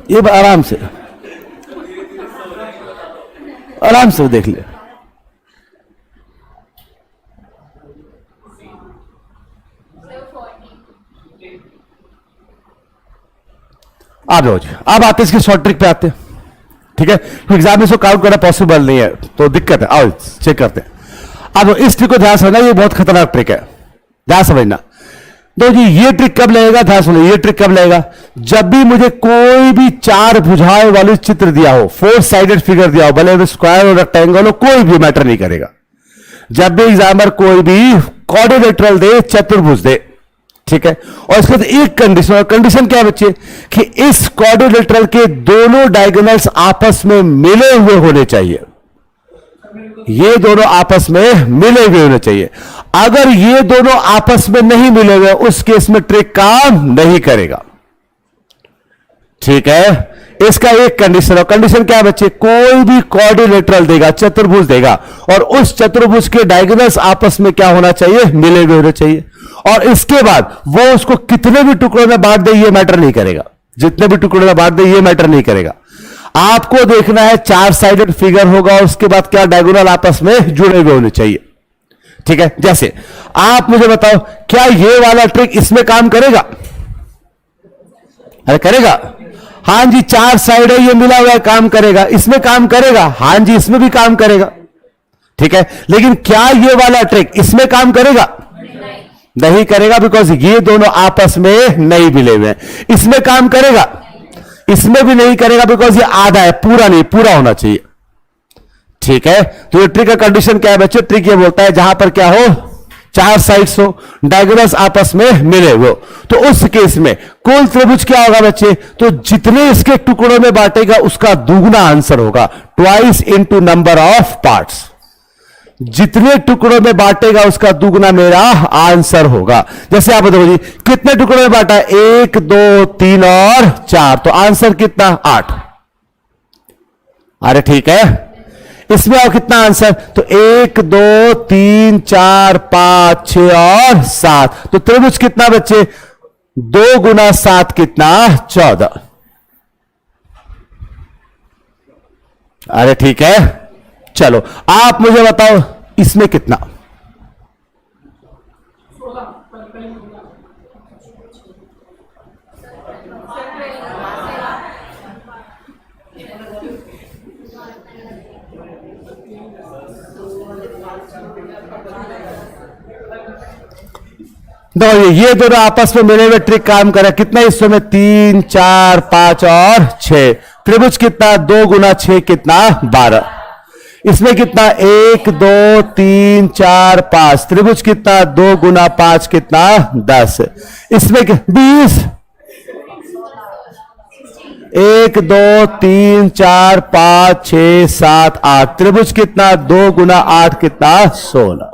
ये आराम से, आराम से देख ले। आ जाओ जी, अब आते इसकी शॉर्ट ट्रिक पे आते हैं। ठीक है, तो एग्जाम में इसको काउंट करना पॉसिबल नहीं है, तो दिक्कत है। आओ चेक करते हैं। अब इस ट्रिक को ध्यान समझना, ये बहुत खतरनाक ट्रिक है, ध्यान समझना। तो जी ये ट्रिक कब लगेगा, ध्यान सुनो, ये ट्रिक कब लगेगा, जब भी मुझे कोई भी 4 भुजाओं वाली चित्र दिया हो, 4 साइडेड फिगर दिया हो, भले वो स्क्वायर हो, रेक्टेंगल हो, कोई भी मैटर नहीं करेगा। जब भी एग्जामिनर कोई भी क्वाड्रिलेटरल दे, चतुर्भुज दे, ठीक है, और इसके बाद एक कंडीशन, और कंडीशन क्या है बच्चे, कि इस क्वाड्रिलेटरल के दोनों डायगोनल्स आपस में मिले हुए होने चाहिए। ये दोनों आपस में मिले हुए होने चाहिए। अगर ये दोनों आपस में नहीं मिले हुए, उस केस में ट्रिक काम नहीं करेगा। ठीक है, इसका एक कंडीशन, और कंडीशन क्या है बच्चे, कोई भी क्वाड्रिलेटरल देगा, चतुर्भुज देगा, और उस चतुर्भुज के डायगोनल्स आपस में क्या होना चाहिए, मिले हुए होने चाहिए। और इसके बाद वो उसको कितने भी टुकड़ों में बांट दे, ये मैटर नहीं करेगा, जितने भी टुकड़ों में बांट दे ये मैटर नहीं करेगा। आपको देखना है 4 साइडेड फिगर होगा, और उसके बाद क्या डायगोनल आपस में जुड़े हुए होने चाहिए। ठीक है, जैसे आप मुझे बताओ, क्या ये वाला ट्रिक इसमें काम करेगा, अरे करेगा, हां जी 4 साइड है, ये मिला हुआ है, काम करेगा, इसमें काम करेगा, हां जी इसमें भी काम करेगा। ठीक है, लेकिन क्या ये वाला ट्रिक इसमें काम करेगा, नहीं करेगा, बिकॉज ये दोनों आपस में नहीं मिले हुए हैं। इसमें काम करेगा, इसमें भी नहीं करेगा, बिकॉज ये आधा है, पूरा नहीं, पूरा होना चाहिए। ठीक है, तो ये ट्रिक का कंडीशन क्या है बच्चे, ट्रिक ये बोलता है जहां पर क्या हो, 4 साइड्स हो, डायगोनल्स आपस में मिले हो, तो उस केस में कुल त्रिभुज क्या होगा बच्चे, तो जितने इसके टुकड़ों में बांटेगा उसका दुगना आंसर होगा, twice into number of parts. जितने टुकड़ों में बांटेगा उसका दुगना मेरा आंसर होगा। जैसे आप बताओ जी कितने टुकड़ों में बांटा, 1 2 3 और 4, तो आंसर कितना 8। अरे ठीक है, इसमें और कितना आंसर, तो 1 2 3 4 5 6 और 7, तो त्रिभुज कितना बच्चे, 2 गुना 7 कितना 14। अरे ठीक है, चलो आप मुझे बताओ इसमें कितना, दो ये दोनों आपस में मिले हुए ट्रिक काम करे, कितना हिस्सों में, 3 4 5 और 6, त्रिभुज कितना, 2 गुना 6 कितना 12। इसमें कितना, 1 2 3 4 5, त्रिभुज कितना, 2 गुना 5 कितना 10। इसमें 20, 1 2 3 4 5 6 7 8, त्रिभुज कितना, 2 गुना 8 कितना 16।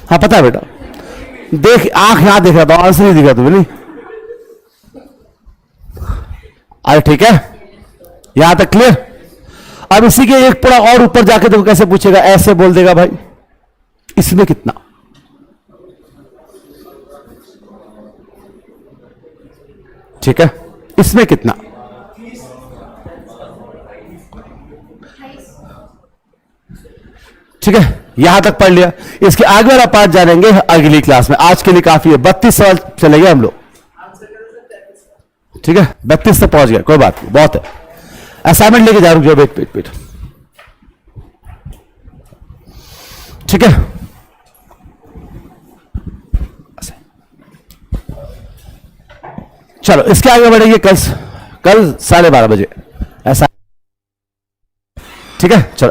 हाँ पता है बेटा, देख आंख यहां देख रहा था, आंसर नहीं दिखा तुम्हें, नहीं। अरे ठीक है, यहां तक क्लियर। अब इसी के एक पूरा और ऊपर जाके देखो कैसे पूछेगा, ऐसे बोल देगा भाई इसमें कितना, ठीक है, इसमें कितना, ठीक है, यहां तक पढ़ लिया। इसके आगे वाला पार्ट जानेंगे अगली क्लास में, आज के लिए काफी है। 32 सवाल चले गए हम लोग, ठीक है, 32 तक पहुंच गए, कोई बात नहीं, बहुत है। असाइनमेंट लेके जा, रुक जाओ, वेट वेट वेट, ठीक है। चलो इसके आगे बढ़ेंगे कल 12:30 बजे ऐसा, ठीक है। चलो